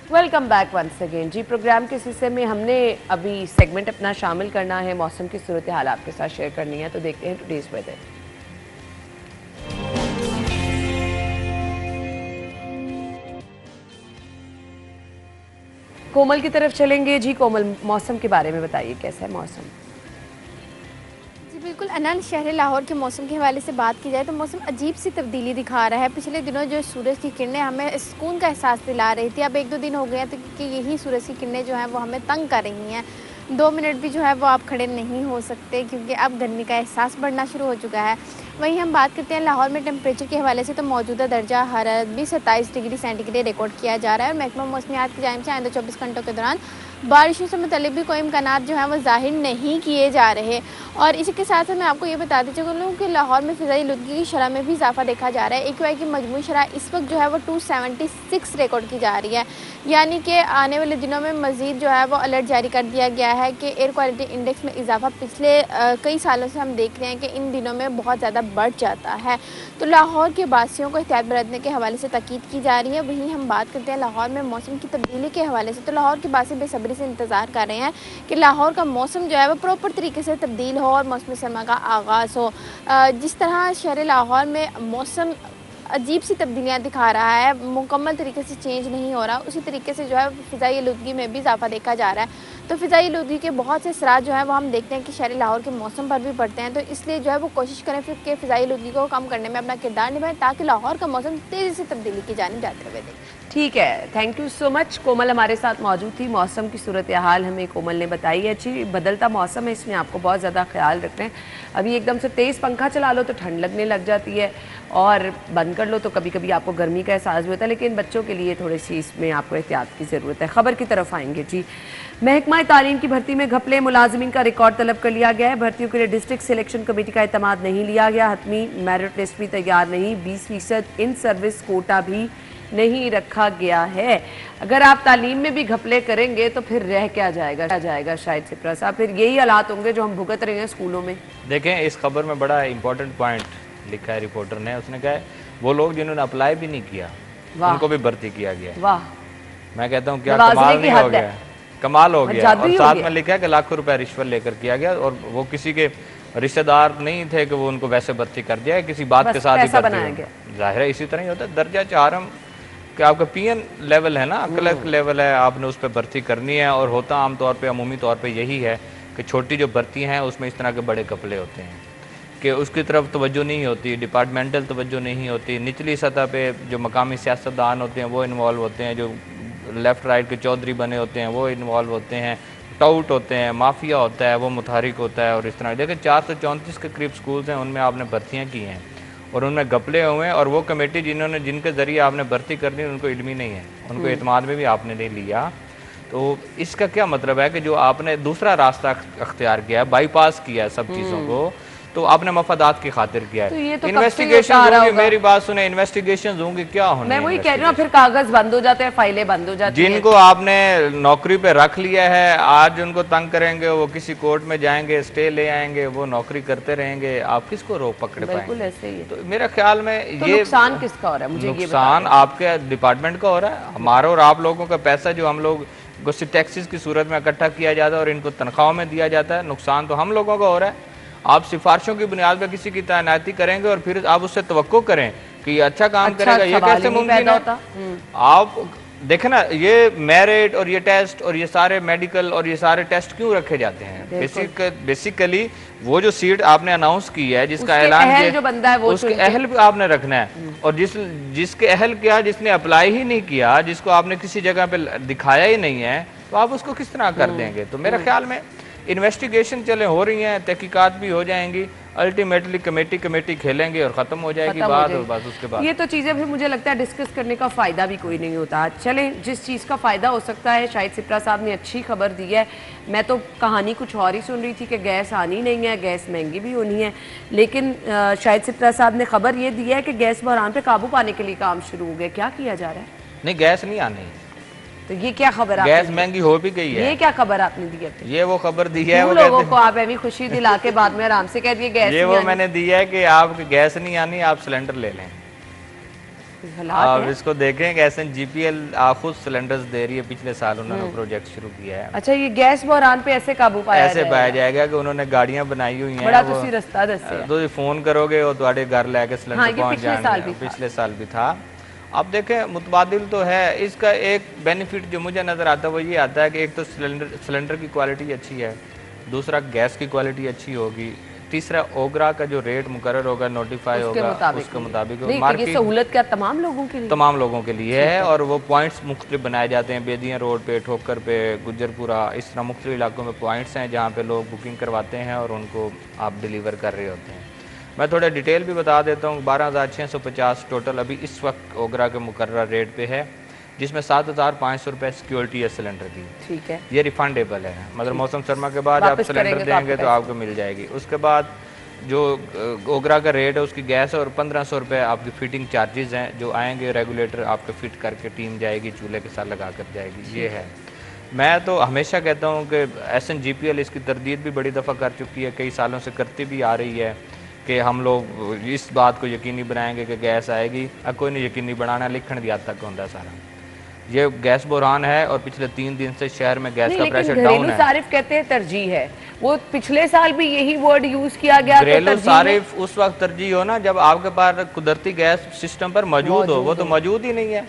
ویلکم بیک ونس اگین جی. پروگرام کے حصے میں ہم نے ابھی سیگمنٹ اپنا شامل کرنا ہے, موسم کی صورتحال آپ کے ساتھ شیئر کرنی ہے, تو دیکھتے ہیں ٹوڈیز ویدر. کومل کی طرف چلیں گے جی. کومل موسم کے بارے میں بتائیے, کیسا ہے موسم؟ جی بالکل انن, شہر لاہور کے موسم کے حوالے سے بات کی جائے تو موسم عجیب سی تبدیلی دکھا رہا ہے. پچھلے دنوں جو سورج کی کرنیں ہمیں سکون کا احساس دلا رہی تھی, اب 1-2 دن ہو گئے ہیں کہ یہی سورج کی کرنیں جو ہیں وہ ہمیں تنگ کر رہی ہیں. 2 منٹ بھی جو ہے وہ آپ کھڑے نہیں ہو سکتے کیونکہ اب گرمی کا احساس بڑھنا شروع ہو چکا ہے. وہیں ہم بات کرتے ہیں لاہور میں ٹیمپریچر کے حوالے سے, تو موجودہ درجہ حرارت بھی 27 ڈگری سینٹی گریڈ ریکارڈ کیا جا رہا ہے, اور محکمہ موسمیات کی جانب سے آئندہ 24 گھنٹوں کے دوران بارشوں سے متعلق بھی کوئی امکانات جو ہیں وہ ظاہر نہیں کیے جا رہے. اور اسی کے ساتھ میں آپ کو یہ بتا دیجیے کہ لاہور میں فضائی آلودگی کی شرح میں بھی اضافہ دیکھا جا رہا ہے. AQI کی مجموعی شرح اس وقت جو ہے وہ 276 ریکارڈ کی جا رہی ہے, یعنی کہ آنے والے دنوں میں مزید جو ہے وہ الرٹ جاری کر دیا گیا ہے کہ ایئر کوالٹی انڈیکس میں اضافہ پچھلے کئی سالوں سے ہم دیکھ رہے ہیں کہ ان دنوں میں بہت زیادہ بڑھ جاتا ہے. تو لاہور کے باسیوں کو احتیاط برتنے کے حوالے سے تاکید کی جا رہی ہے. وہیں ہم بات کرتے ہیں لاہور میں موسم کی تبدیلی کے حوالے سے, تو لاہور کے باسی بے صبری سے انتظار کر رہے ہیں کہ لاہور کا موسم جو ہے وہ پراپر طریقے سے تبدیل ہو اور موسم سرما کا آغاز ہو. جس طرح شہر لاہور میں موسم عجیب سی تبدیلیاں دکھا رہا ہے, مکمل طریقے سے چینج نہیں ہو رہا, اسی طریقے سے جو ہے فضائی آلودگی میں بھی اضافہ دیکھا جا رہا ہے. تو فضائی آلودگی کے بہت سے اثرات جو ہیں وہ ہم دیکھتے ہیں کہ شہر لاہور کے موسم پر بھی پڑتے ہیں, تو اس لیے جو ہے وہ کوشش کریں پھر کہ فضائی آلودگی کو کم کرنے میں اپنا کردار نبھائیں تاکہ لاہور کا موسم تیزی سے تبدیلی کی جانب جاتے ہوئے دیکھیں. ठीक है, थैंक यू सो मच। कोमल हमारे साथ मौजूद थी। मौसम की सूरत हाल हमें कोमल ने बताई है। अच्छी बदलता मौसम है, इसमें आपको बहुत ज़्यादा ख्याल रखना है। अभी एकदम से तेज़ पंखा चला लो तो ठंड लगने लग जाती है, और बंद कर लो तो कभी कभी आपको गर्मी का एहसास भी होता है, लेकिन बच्चों के लिए थोड़ी सी इसमें आपको एहतियात की ज़रूरत है। खबर की तरफ आएंगे जी। महकमा तालीम की भर्ती में घपले, मुलाजिमीन का रिकॉर्ड तलब कर लिया गया है। भर्तियों के लिए डिस्ट्रिक्ट सिलेक्शन कमेटी का एतमाद नहीं लिया गया। हतमी मेरिट लिस्ट भी तैयार नहीं। 20% इन सर्विस कोटा भी नहीं रखा गया है। अगर आप तालीम में भी घपले करेंगे तो फिर रह क्या जाएगा शायद सिप्रा साहब, फिर यही हालात होंगे जो हम भुगत रहे हैं स्कूलों में। देखें, इस खबर में बड़ा इंपॉर्टेंट पॉइंट लिखा है रिपोर्टर ने। उसने कहा है वो लोग जिन्होंने अप्लाई भी नहीं किया उनको भी भर्ती किया गया। वाह, मैं कहता हूँ क्या कमाल नहीं हो गया, कमाल हो गया। और साथ में लिखा है कि लाखों रुपए रिश्वत लेकर किया गया, और वो किसी के रिश्तेदार नहीं थे कि वो उनको वैसे भर्ती कर दिया, किसी बात के साथ ही भर्ती। जाहिर है इसी तरह ही होता है। दर्जा 4 कि आपका पीएन लेवल है ना, क्लर्क लेवल है, आपने उस पर भर्ती करनी है। और होता आमतौर पे अमूमी तौर पे यही है कि छोटी जो भर्ती हैं उसमें इस तरह के बड़े घपले होते हैं कि उसकी तरफ तवज्जो नहीं होती, डिपार्टमेंटल तवज्जो नहीं होती। निचली सतह पे जो मकामी सियासतदान होते हैं वो इन्वॉल्व होते हैं, जो लेफ़्ट राइट के चौधरी बने होते हैं वो इन्वॉल्व होते हैं, टाउट होते हैं, माफिया होता है, वो मुतहरिक होता है। और इस तरह देखिए 434 के करीब स्कूल्स हैं, उनमें आपने भर्तियाँ की हैं और उनमें घपले हुए हैं। और वो कमेटी जिनके ज़रिए आपने भर्ती करनी उनको इल्म ही नहीं है, उनको एतमाद में भी आपने नहीं लिया। तो इसका क्या मतलब है कि जो आपने दूसरा रास्ता अख्तियार किया है, बाईपास किया है सब चीज़ों को, तो आपने मफादात की खातिर किया है। तो इन्वेस्टिगेशन होंगी, मेरी बात सुने, इन्वेस्टिगेशन होंगी, क्या होने? मैं वही कह रही हूँ, फिर कागज बंद हो जाते हैं, फाइलें बंद हो जाती हैं। जिनको आपने नौकरी पे रख लिया है, आज उनको तंग करेंगे, वो किसी कोर्ट में जाएंगे, स्टे ले आएंगे, वो नौकरी करते रहेंगे, आप किसको रोक पकड़ पाएंगे? बिल्कुल ऐसे ही है। तो मेरे ख्याल में तो ये नुकसान किसका हो रहा है, मुझे ये नुकसान आपके डिपार्टमेंट का हो रहा है। हमारा और आप लोगों का पैसा जो हम लोग टैक्सेस की सूरत में इकट्ठा किया जाता है और इनको तनख्वाहों में दिया जाता है, नुकसान तो हम लोगों का हो रहा है। आप सिफारिशों की बुनियाद पर किसी की तैनाती करेंगे और फिर आप उससे तवक्को करें कि ये अच्छा काम करेगा, ये कैसे मुमकिन है? आप देखें ना, ये मेरिट और ये टेस्ट और ये सारे मेडिकल और ये सारे टेस्ट क्यों रखे जाते हैं? बेसिकली वो जो सीट आपने अनाउंस की है, जिसका ऐलान किया, जो बंदा है वो उसके अहल भी आपने रखना है। और जिसके अहल किया, जिसने अप्लाई ही नहीं किया, जिसको आपने किसी जगह पे दिखाया ही नहीं है, तो आप उसको किस तरह कर देंगे? तो मेरे ख्याल में इन्वेस्टिगेशन चले हो रही हैं, तहकीकात भी हो जाएंगी, अल्टीमेटली कमेटी खेलेंगे और ख़त्म हो जाएगी बात। और बस उसके बाद ये तो चीज़ें फिर मुझे लगता है डिस्कस करने का फ़ायदा भी कोई नहीं होता। चलें, जिस चीज़ का फ़ायदा हो सकता है, शायद सिप्रा साहब ने अच्छी खबर दी है। मैं तो कहानी कुछ और ही सुन रही थी कि गैस आनी नहीं है, गैस महंगी भी होनी है, लेकिन शायद सिप्रा साहब ने खबर ये दी है कि गैस बहरान पे काबू पाने के लिए काम शुरू हो गया। क्या किया जा रहा है? नहीं, गैस नहीं आनी। तो ये क्या खबर? गैस महंगी हो भी गई है। ये क्या खबर आपने दी है? ये वो खबर दी है, वो लोगों को आप ऐसी खुशी दिला के बाद में आराम से कह दिए गैस ये वो मैंने दी है कि आप गैस नहीं आनी, आप सिलेंडर ले लें। आप इसको देखें कि SNGPL खुद सिलेंडर्स दे रही है। पिछले साल उन्होंने प्रोजेक्ट शुरू किया है। अच्छा, ये गैस बहरान पे ऐसे काबू पाया जाएगा कि उन्होंने गाड़ियां बनाई हुई हैं, बड़ा तुसी रास्ता दस्से, तो फोन करोगे और तुम्हारे घर लेके सिलेंडर पहुंच जाएंगे। पिछले साल भी था। अब देखें, मुतबादिल तो है। इसका एक बेनिफिट जो मुझे नज़र आता है वो ये आता है कि एक तो सिलेंडर की क्वालिटी अच्छी है, दूसरा गैस की क्वालिटी अच्छी होगी, तीसरा ओगरा का जो रेट मुकर्रर होगा, नोटिफाई होगा, उसके मुताबिक मार्केट सहूलत क्या तमाम लोगों के लिए है। और वो पॉइंट्स मुख्तलिफ बनाए जाते हैं, बेदियाँ रोड पे, ठोकर पे, गुज्जरपुरा, इस तरह मुख्तलिफ इलाकों में पॉइंट्स हैं जहाँ पे लोग बुकिंग करवाते हैं और उनको आप डिलीवर कर रहे होते हैं। मैं थोड़ा डिटेल भी बता देता हूँ। 12,650 टोटल अभी इस वक्त ओगरा के मुकर्रर रेट पे है, जिसमें 7,500 रुपये सिक्योरिटी है सिलेंडर की। ठीक है, ये रिफंडेबल है, मतलब मौसम सरमा के बाद आप सिलेंडर देंगे तो आपको मिल जाएगी। उसके बाद जो ओगरा का रेट है उसकी गैस है, और 1,500 रुपये आपकी फिटिंग चार्जेस हैं, जो आएंगे रेगुलेटर आपको फिट करके टीम जाएगी, चूल्हे के साथ लगा कर जाएगी। ये है। मैं तो हमेशा कहता हूँ कि SNGPL इसकी तरदीद भी बड़ी दफ़ा कर चुकी है, कई सालों से करती भी आ रही है कि हम लोग इस बात को यकीनी बनाएंगे कि गैस आएगी। अब कोई नहीं यकीनी बनाना, लिखण दी हद तक होता सारा। ये गैस बुरहान है और पिछले 3 दिन से शहर में गैस का प्रेशर डाउन है। सारिफ कहते हैं तरजीह है, वो पिछले साल भी यही वर्ड यूज किया गया। घरेलू सारिफ उस वक्त तरजीह हो ना जब आपके पास कुदरती गैस सिस्टम पर मौजूद हो, वो तो मौजूद ही नहीं है।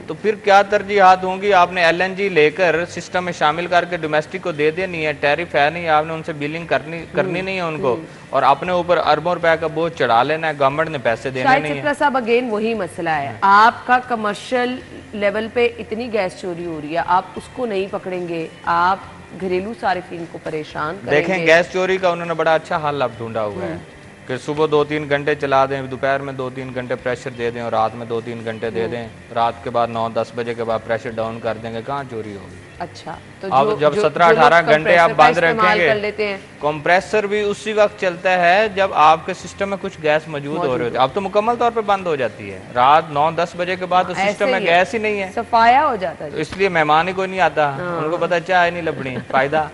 तो फिर क्या तरजीहात होंगी? आपने LNG लेकर सिस्टम में शामिल करके डोमेस्टिक को दे देनी है, टैरिफ है नहीं, आपने उनसे बिलिंग करनी नहीं है उनको, और अपने ऊपर अरबों रुपए का बोझ चढ़ा लेना है, गवर्नमेंट ने पैसे देने शायद नहीं है। चित्रा साहब अगेन वही मसला है, आपका कमर्शियल लेवल पे इतनी गैस चोरी हो रही है, आप उसको नहीं पकड़ेंगे, आप घरेलू सारिफीन को परेशान करेंगे। देखें, गैस चोरी का उन्होंने बड़ा अच्छा हल अब ढूंढा हुआ है कि सुबह 2-3 घंटे चला दें, दोपहर में 2-3 घंटे प्रेशर दे दें और रात में 2-3 घंटे दे दें, रात के बाद 9-10 बजे के बाद प्रेशर डाउन कर देंगे, कहाँ चोरी होगी। अच्छा, तो अब जब 17-18 घंटे आप बंद रखेंगे, हैं कंप्रेसर भी उसी वक्त चलता है जब आपके सिस्टम में कुछ गैस मौजूद हो रही होती है। अब तो मुकम्मल तौर पे बंद हो जाती है, रात 9-10 बजे के बाद तो सिस्टम में गैस ही नहीं है, सफाया हो जाता है, तो इसलिए मेहमान ही कोई नहीं आता, उनको पता चाय नहीं लबनी फायदा।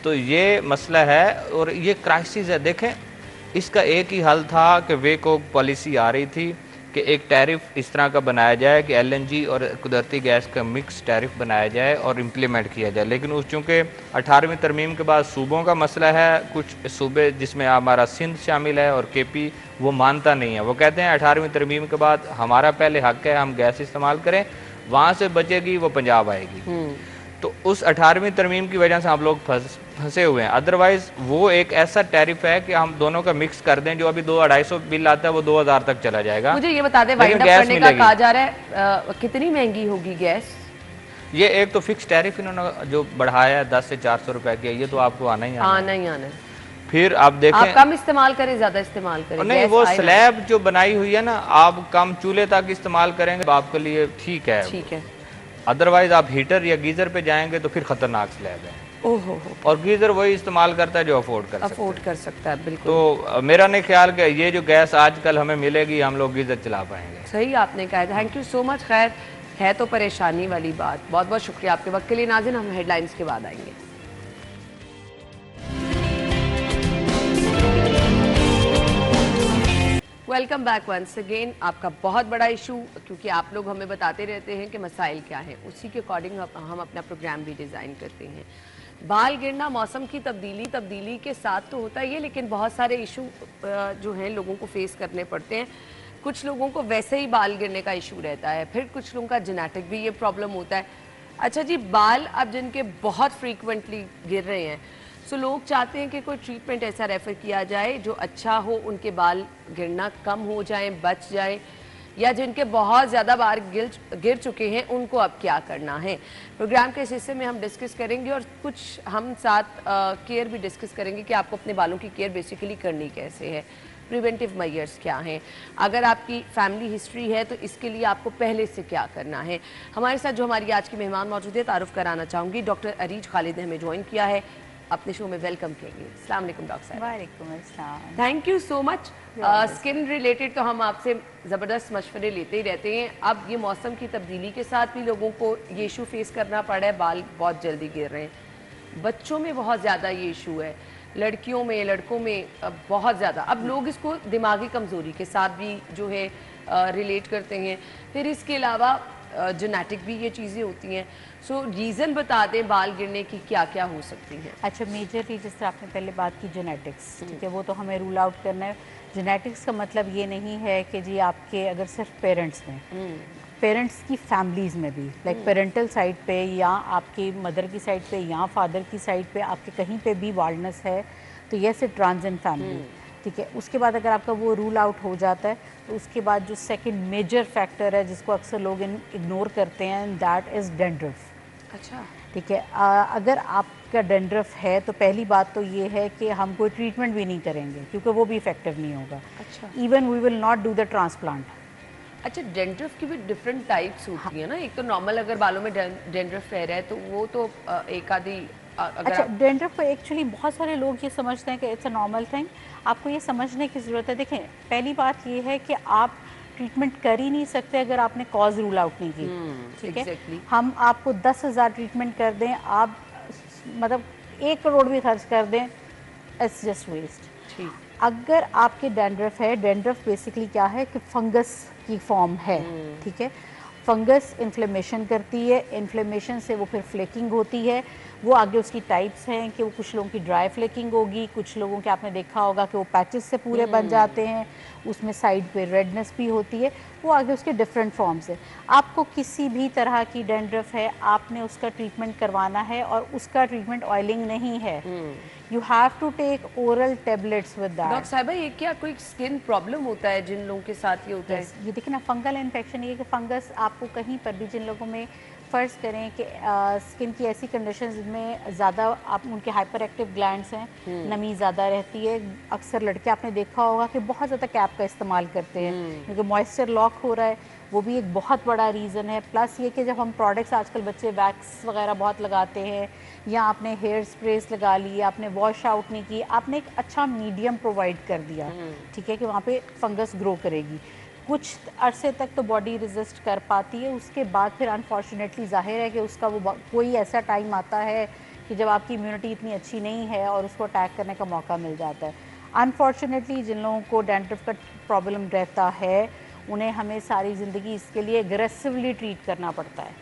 तो ये मसला है और ये क्राइसिस है। देखें, इसका एक ही हल था कि वेको पॉलिसी आ रही थी कि एक टैरिफ इस तरह का बनाया जाए कि LNG और कुदरती गैस का मिक्स टैरिफ बनाया जाए और इम्प्लीमेंट किया जाए, लेकिन उस चूँकि 18वीं तरमीम के बाद सूबों का मसला है, कुछ सूबे जिसमें हमारा सिंध शामिल है और KP, वो मानता नहीं है। वो कहते हैं 18वीं तरमीम के बाद हमारा पहले हक है हम गैस इस्तेमाल करें, वहाँ से बचेगी वो पंजाब आएगी। तो उस 18वीं तरमीम की वजह से हम लोग फंसे हुए हैं। अदरवाइज वो एक ऐसा टैरिफ है कि हम दोनों का मिक्स कर दें, जो अभी 200-250 बिल आता है वो 2000 तक चला जाएगा। मुझे ये बता दें, वाइंड अप करने का कहा जा रहा है, कितनी महंगी होगी गैस? ये एक तो फिक्स टैरिफ इन्होंने जो बढ़ाया है 10 से 400 रुपए की, ये तो आपको आना ही आना है। फिर आप देखें, आप कम इस्तेमाल करें, ज्यादा इस्तेमाल करें, नहीं, वो स्लैब जो बनाई हुई है ना, आप कम चूल्हे तक इस्तेमाल करेंगे आपके लिए ठीक है। अदरवाइज आप हीटर या गीजर पे जाएंगे तो फिर खतरनाक स्लैब है। ओहो, और गीजर वही इस्तेमाल करता है जो अफोर्ड कर सकता है। बिल्कुल। तो मेरा नहीं ख्याल कि ये जो गैस आजकल हमें मिलेगी हम लोग गीजर चला पाएंगे। सही आपने कहा, थैंक यू सो मच। खैर, है तो परेशानी वाली बात। बहुत बहुत शुक्रिया आपके वक्त के लिए। नाज़रीन, हम हेडलाइंस के बाद आएंगे। Welcome back once again. आपका बहुत बड़ा इशू, क्योंकि आप लोग हमें बताते रहते हैं कि मसाइल क्या हैं, उसी के अकॉर्डिंग हम अपना प्रोग्राम भी डिज़ाइन करते हैं। बाल गिरना तबदीली के साथ तो होता ही है, लेकिन बहुत सारे इशू जो हैं लोगों को फेस करने पड़ते हैं। कुछ लोगों को वैसे ही बाल गिरने का इशू रहता है, फिर कुछ लोगों का जेनेटिक भी ये प्रॉब्लम होता है। अच्छा जी, बाल अब जिनके बहुत फ्रीक्वेंटली गिर रहे हैं, सो लोग चाहते हैं कि कोई ट्रीटमेंट ऐसा रेफ़र किया जाए जो अच्छा हो, उनके बाल गिरना कम हो जाएं, बच जाए, या जिनके बहुत ज़्यादा बाल गिर चुके हैं उनको अब क्या करना है। प्रोग्राम के इस हिस्से में हम डिस्कस करेंगे और कुछ हम साथ केयर भी डिस्कस करेंगे कि आपको अपने बालों की केयर बेसिकली करनी कैसे है, प्रिवेंटिव मेजर्स क्या हैं, अगर आपकी फैमिली हिस्ट्री है तो इसके लिए आपको पहले से क्या करना है। हमारे साथ जो हमारी आज की मेहमान मौजूद है, तारुफ कराना चाहूँगी, डॉक्टर अरीज खालिद ने हमें ज्वाइन किया है अपने शो में। वेलकम करेंगे। अस्सलाम वालेकुम डॉक्टर साहब। वालेकुम अस्सलाम। Thank you so much. Skin related तो हम आपसे ज़बरदस्त मशवरे लेते ही रहते हैं। अब ये मौसम की तब्दीली के साथ भी लोगों को ये इशू फेस करना पड़ा है, बाल बहुत जल्दी गिर रहे हैं। बच्चों में बहुत ज़्यादा ये इशू है, लड़कियों में, लड़कों में बहुत ज़्यादा। अब लोग इसको दिमागी कमज़ोरी के साथ भी जो है रिलेट करते हैं। फिर इसके अलावा जेनेटिक भी ये चीज़ें होती हैं। सो रीज़न बता दें बाल गिरने की क्या क्या हो सकती हैं। अच्छा, मेजरली जिस तरह आपने पहले बात की जेनेटिक्स, ठीक है, वो तो हमें रूल आउट करना है। जेनेटिक्स का मतलब ये नहीं है कि जी आपके अगर सिर्फ पेरेंट्स में, पेरेंट्स की फैमिलीज़ में भी, लाइक पेरेंटल साइड पे या आपकी मदर की साइड पे या फादर की साइड पे आपके कहीं पे भी बाल्डनेस है तो yes it runs in family, ठीक है। उसके बाद अगर आपका वो रूल आउट हो जाता है तो उसके बाद जो सेकंड मेजर फैक्टर है जिसको अक्सर लोग इग्नोर करते हैं, दैट इज़ डेंड्रफ। अच्छा, ठीक है। अगर आपका डेंड्रफ है तो पहली बात तो ये है कि हम कोई ट्रीटमेंट भी नहीं करेंगे क्योंकि वो भी इफेक्टिव नहीं होगा। अच्छा, even we will not do the transplant. अच्छा, डेंड्रफ की भी डिफरेंट टाइप्स होती है ना। एक तो नॉर्मल अगर बालों में डेंड्रफ रह रहा है तो वो तो एक आधी अगर अच्छा, डेंड्रफ को एक्चुअली बहुत सारे लोग ये समझते हैं कि इट्स अ नॉर्मल थिंग। आपको ये समझने की ज़रूरत है। देखें, पहली बात ये है कि आप ट्रीटमेंट कर ही नहीं सकते अगर आपने कॉज रूल आउट नहीं की, ठीक है। हम आपको 10,000 ट्रीटमेंट कर दें, आप मतलब 1 करोड़ भी खर्च कर दें, इट्स जस्ट वेस्ट। अगर आपके डेंड्रफ है, डेंड्रफ बेसिकली क्या है कि फंगस की फॉर्म है, ठीक है। फंगस इन्फ्लेमेशन करती है, इन्फ्लेमेशन से वो फिर फ्लेकिंग होती है। वो आगे उसकी टाइप्स हैं कि वो कुछ लोगों की ड्राई फ्लेकिंग होगी, कुछ लोगों के आपने देखा होगा कि वो पैचेस से पूरे बन जाते हैं, उसमें साइड पे रेडनेस भी होती है। वो आगे उसके डिफरेंट फॉर्म्स है। आपको किसी भी तरह की डैंड्रफ है, आपने उसका ट्रीटमेंट करवाना है, और उसका ट्रीटमेंट ऑयलिंग नहीं है। You have to take oral tablets with that. Doctor साहिबा, ये क्या कोई स्किन प्रॉब्लम होता है जिन लोगों के साथ ये होता है? ये देखिए ना, फंगल इन्फेक्शन, ये कि फंगस आपको कहीं पर भी, जिन लोगों में फ़र्ज़ करें कि स्किन की ऐसी कंडीशंस में ज़्यादा आप उनके हाइपर एक्टिव ग्लैंड्स हैं, नमी ज़्यादा रहती है, अक्सर लड़के आपने देखा होगा कि बहुत ज़्यादा कैप का इस्तेमाल करते हैं क्योंकि मॉइस्चर लॉक हो रहा है, वो भी एक बहुत बड़ा रीज़न है। प्लस ये कि जब हम प्रोडक्ट्स, आजकल बच्चे वैक्स वगैरह बहुत लगाते हैं, या आपने हेयर स्प्रेस लगा ली, आपने वॉश आउट नहीं की, आपने एक अच्छा मीडियम प्रोवाइड कर दिया, ठीक है, कि वहाँ पे फंगस ग्रो करेगी। कुछ अरसे तक तो बॉडी रेजिस्ट कर पाती है, उसके बाद फिर अनफॉर्चुनेटली ज़ाहिर है कि उसका वो कोई ऐसा टाइम आता है कि जब आपकी इम्यूनिटी इतनी अच्छी नहीं है और उसको अटैक करने का मौका मिल जाता है। अनफॉर्चुनेटली जिन लोगों को डैंड्रफ का प्रॉब्लम रहता है, उन्हें हमें सारी ज़िंदगी इसके लिए एग्रेसिवली ट्रीट करना पड़ता है।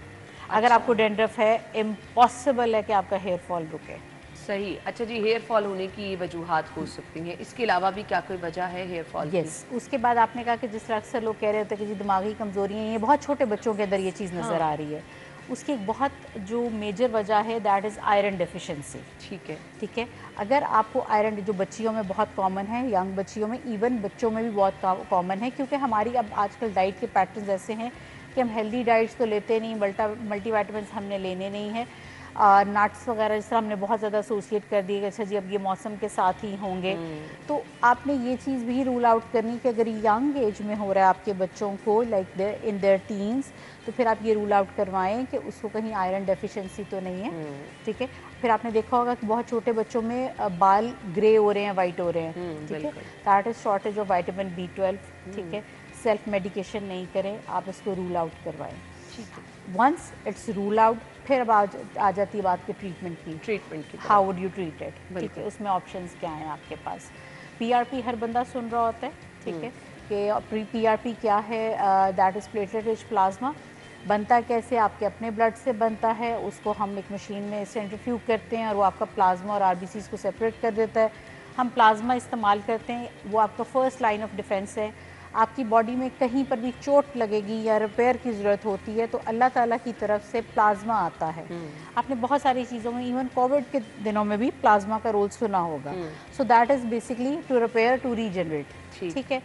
अगर आपको डैंड्रफ है, इम्पॉसिबल है कि आपका हेयर फॉल रुके। सही। अच्छा जी, हेयर फॉल होने की ये वजूहात हो सकती हैं, इसके अलावा भी क्या कोई वजह है हेयर फॉल की? यस, उसके बाद आपने कहा कि जिस तरह अक्सर लोग कह रहे होते हैं कि जी दिमागी कमज़ोरी हैं, ये बहुत छोटे बच्चों के अंदर ये चीज़ नज़र आ रही है। उसकी एक बहुत जो मेजर वजह है, दैट इज़ आयरन डेफिशिएंसी। ठीक है। ठीक है, अगर आपको आयरन, जो बच्चियों में बहुत कॉमन है, यंग बच्चियों में, इवन बच्चों में भी बहुत कॉमन है, क्योंकि हमारी अब आजकल डाइट के पैटर्न्स ऐसे हैं कि हम हेल्दी डाइट्स तो लेते नहीं, मल्टीविटामिन्स हमने लेने नहीं है। नट्स वगैरह जिस तरह हमने बहुत ज़्यादा एसोसिएट कर दिए कि अच्छा जी अब ये मौसम के साथ ही होंगे, तो आपने ये चीज़ भी रूल आउट करनी कि अगर यंग एज में हो रहा है आपके बच्चों को, लाइक इन देयर टीन्स, तो फिर आप ये रूल आउट करवाएं कि उसको कहीं आयरन डेफिशिएंसी तो नहीं है। ठीक है, फिर आपने देखा होगा कि बहुत छोटे बच्चों में बाल ग्रे हो रहे हैं, वाइट हो रहे हैं, ठीक है, that is shortage of vitamin B12। ठीक है, सेल्फ मेडिकेशन नहीं करें, आप इसको रूल आउट करवाएं। वंस इट्स रूल आउट, फिर अब आ जाती है बात के ट्रीटमेंट की। How would you treat it? ठीक है, उसमें ऑप्शंस क्या हैं आपके पास? PRP हर बंदा सुन रहा होता है, ठीक है, कि PRP क्या है? That is platelet rich plasma. बनता कैसे? आपके अपने ब्लड से बनता है, उसको हम एक मशीन में सेंट्रीफ्यूज करते हैं और वो आपका प्लाज्मा और RBCs को सेपरेट कर देता है। हम प्लाज्मा इस्तेमाल करते हैं, वो आपका फर्स्ट लाइन ऑफ डिफेंस है। आपकी बॉडी में कहीं पर भी चोट लगेगी या रिपेयर की ज़रूरत होती है तो अल्लाह ताला की तरफ से प्लाज्मा आता है। आपने बहुत सारी चीज़ों में, इवन कोविड के दिनों में भी प्लाज्मा का रोल सुना होगा। So that is basically to repair, to regenerate. ठीक है,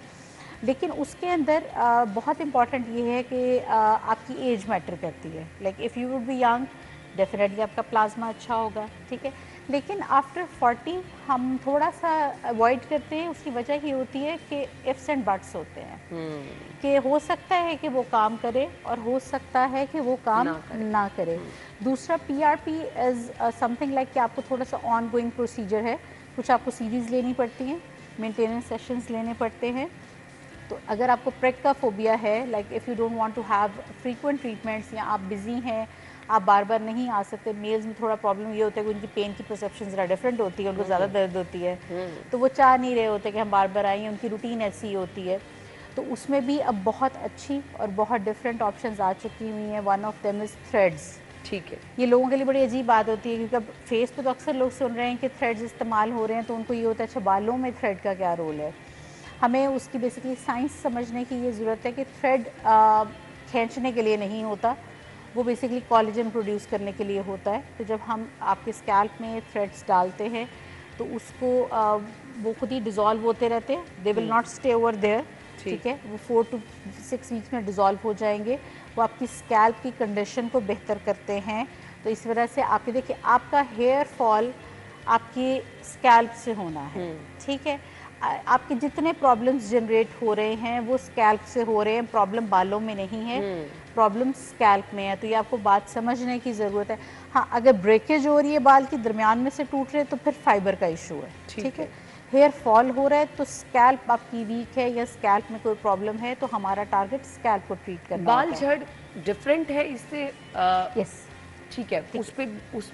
लेकिन उसके अंदर बहुत इंपॉर्टेंट ये है कि आपकी एज मैटर करती है। Like if you would be young, definitely आपका प्लाज्मा अच्छा होगा। ठीक है, लेकिन आफ्टर 40 हम थोड़ा सा अवॉइड करते हैं। उसकी वजह ये होती है कि इफ्स एंड बट्स होते हैं, कि हो सकता है कि वो काम करे और हो सकता है कि वो काम ना करे। दूसरा, PRP इज़ समथिंग लाइक कि आपको थोड़ा सा ऑन गोइंग प्रोसीजर है, कुछ आपको सीरीज़ लेनी पड़ती हैं, मेंटेनेंस सेशंस लेने पड़ते हैं। तो अगर आपको प्रेक का फोबिया है, like if you don't want to have frequent treatments, या आप बिज़ी हैं, आप बार बार नहीं आ सकते। मेल्स में थोड़ा प्रॉब्लम ये होता है कि उनकी पेन की परसेप्शन ज़रा डिफरेंट होती है, उनको ज़्यादा दर्द होती है, तो वो चाह नहीं रहे होते कि हम बार बार आएँ, उनकी रूटीन ऐसी होती है। तो उसमें भी अब बहुत अच्छी और बहुत डिफरेंट ऑप्शंस आ चुकी हुई हैं। One of them is threads. ठीक है, ये लोगों के लिए बड़ी अजीब बात होती है क्योंकि अब फेस पे तो अक्सर लोग सुन रहे हैं कि थ्रेड्स इस्तेमाल हो रहे हैं, तो उनको ये होता है अच्छा बालों में थ्रेड का क्या रोल है। हमें उसकी बेसिकली साइंस समझने की ये ज़रूरत है कि थ्रेड खींचने के लिए नहीं होता, वो बेसिकली कोलेजन प्रोड्यूस करने के लिए होता है। तो जब हम आपके स्कैल्प में थ्रेड्स डालते हैं तो उसको वो खुद ही डिज़ोल्व होते रहते हैं, they will not stay over there. ठीक है, वो 4 to 6 वीक्स में डिज़ोल्व हो जाएंगे। वो आपकी स्कैल्प की कंडीशन को बेहतर करते हैं। तो इस वजह से आपके देखिए आपका हेयर फॉल आपकी स्कैल्प से होना है। ठीक है, आपके जितने प्रॉब्लम्स जनरेट हो रहे हैं वो स्कैल्प से हो रहे हैं, प्रॉब्लम बालों में नहीं है, प्रॉब्लम स्कैल्प में है। तो ये आपको बात समझने की ज़रूरत है। हाँ, अगर ब्रेकेज हो रही है, बाल की दरमियान में से टूट रहे हैं, तो फिर फाइबर का इशू है। ठीक है, हेयर फॉल हो रहा है तो स्कैल्प आपकी वीक है या स्कैल्प में कोई प्रॉब्लम है, तो हमारा टारगेट स्कैल्प को ट्रीट करना बाल झड़ डिफरेंट है इससे? यस, ठीक है, उस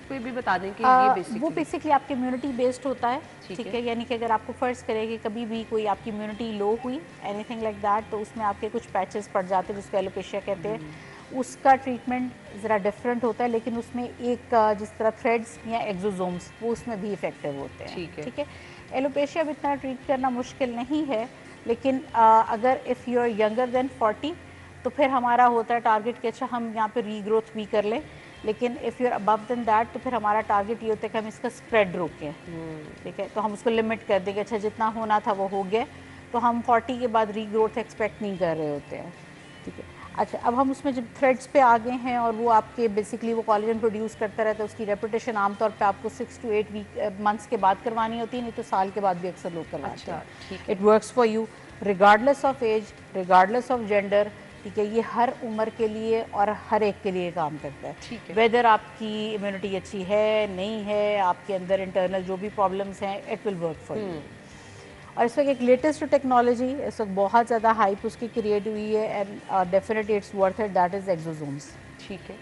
पे भी बता दें कि ये बेसिकली वो बेसिकली आपकी इम्यूनिटी बेस्ड होता है। ठीक है, यानी कि अगर आपको फ़र्ज़ करें कि कभी भी कोई आपकी इम्यूनिटी लो हुई, एनीथिंग लाइक दैट, तो उसमें आपके कुछ पैचेस पड़ जाते हैं जिसको एलोपेशिया कहते हैं। اس کا ٹریٹمنٹ ذرا ڈفرینٹ ہوتا ہے، لیکن اس میں ایک جس طرح تھریڈس یا ایگزوزومس وہ اس میں بھی افیکٹو ہوتے ہیں. ٹھیک ہے. ایلوپیشیا بھی اتنا ٹریٹ کرنا مشکل نہیں ہے، لیکن اگر if you are younger than 40 تو پھر ہمارا ہوتا ہے ٹارگیٹ کہ اچھا ہم یہاں پہ ری گروتھ بھی کر لیں، لیکن if you are above than that تو پھر ہمارا ٹارگیٹ یہ ہوتا ہے کہ ہم اس کا اسپریڈ روکیں. ٹھیک ہے. تو ہم اس کو لمٹ کر دیں کہ اچھا جتنا ہونا تھا وہ ہو گیا، تو ہم 40 کے بعد ری گروتھ ایکسپیکٹ نہیں کر رہے ہوتے ہیں. ٹھیک ہے. اچھا اب ہم اس میں جب تھریڈس پہ آ گئے ہیں اور وہ آپ کے بیسکلی وہ کولیجن پروڈیوس کرتا رہتا ہے، اس کی ریپوٹیشن عام طور پہ آپ کو 6 to 8 منتھس کے بعد کروانی ہوتی ہے، نہیں تو سال کے بعد بھی اکثر لوگ کرواتے ہیں. It works for you regardless of age, regardless of gender. ٹھیک ہے. یہ ہر عمر کے لیے اور ہر ایک کے لیے کام کرتا ہے. ویدر آپ کی امیونٹی اچھی ہے نہیں ہے، آپ کے اندر انٹرنل جو بھی پرابلمس ہیں، it will work for you. اور اس وقت ایک لیٹسٹ ٹیکنالوجی اس وقت بہت زیادہ ہائپ اس کی کریٹ ہوئی ہے، and definitely it's worth it, that is exosomes. ٹھیک ہے.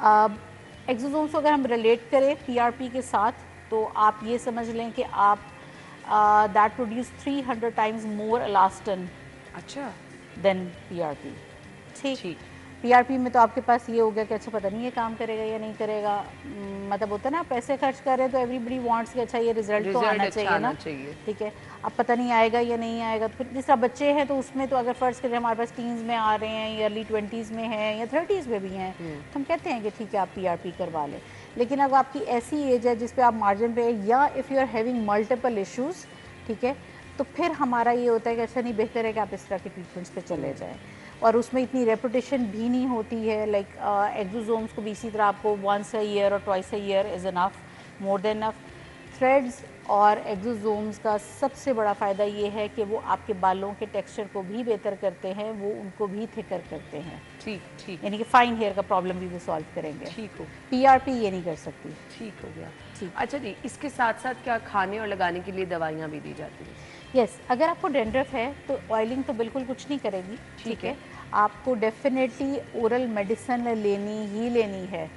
ایگزوزومس کو اگر ہم ریلیٹ کریں پی آر پی کے ساتھ تو آپ یہ سمجھ لیں کہ آپ دیٹ پروڈیوس 300 ٹائمز مور الاسٹن اچھا دین پی آر پی. ٹھیک. پی آر پی میں تو آپ کے پاس یہ ہو گیا کہ اچھا پتہ نہیں یہ کام کرے گا یا نہیں کرے گا، مطلب ہوتا ہے نا پیسے خرچ کر رہے ہیں تو ایوری بڈی وانٹس کہ اچھا یہ رزلٹ تو آنا چاہیے نا. ٹھیک ہے. اب پتہ نہیں آئے گا یا نہیں آئے گا، تو پھر جس طرح بچے ہیں تو اس میں تو اگر فرض کریں ہمارے پاس ٹینز میں آ رہے ہیں یا ارلی 20s میں ہیں یا 30s میں بھی ہیں، تو ہم کہتے ہیں کہ ٹھیک ہے آپ پی آر پی کروا لیں. لیکن اب آپ کی ایسی ایج ہے جس پہ آپ مارجن پہ یا if you are having multiple issues, ٹھیک ہے، تو پھر ہمارا یہ ہوتا ہے کہ اچھا نہیں بہتر ہے کہ آپ اس طرح کے ٹریٹمنٹس پہ چلے جائیں. اور اس میں اتنی ریپوٹیشن بھی نہیں ہوتی ہے. لائک ایگزوزومس کو بھی اسی طرح آپ کو once a year اور twice a year is enough, more than enough. Threads اور ایگزوزومس کا سب سے بڑا فائدہ یہ ہے کہ وہ آپ کے بالوں کے ٹیکسچر کو بھی بہتر کرتے ہیں، وہ ان کو بھی تھکر کرتے ہیں. ٹھیک. یعنی کہ فائن ہیئر کا پرابلم بھی وہ سالو کریں گے. ٹھیک ہو. پی آر پی یہ نہیں کر سکتی. ٹھیک ہو گیا. ٹھیک. اچھا جی، اس کے ساتھ ساتھ کیا کھانے اور لگانے کے لیے دوائیاں بھی دی جاتی ہیں؟ یس. اگر آپ کو ڈینڈرف ہے تو آئلنگ تو بالکل کچھ نہیں کرے گی. ٹھیک ہے. آپ کو ڈیفینیٹلی اورل میڈیسن لینی ہی لینی ہے.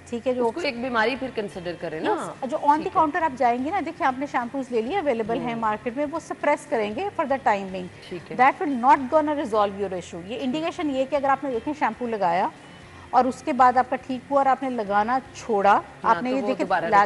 ٹھیک ہے. جو اس کو ایک بیماری پھر کنسیڈر کریں نا. جو آن دی کاؤنٹر آپ جائیں گے نا، دیکھیں آپ نے شیمپوز لے لیے اویلیبل ہیں مارکیٹ میں، وہ سپریس کریں گے for the time being. That will not gonna resolve your issue. یہ انڈیکیشن یہ کہ اگر آپ نے دیکھیں شیمپو لگایا اور اس کے بعد آپ کا ٹھیک ہوا اور آپ نے لگانا چھوڑا، آپ نے یہ دیکھیں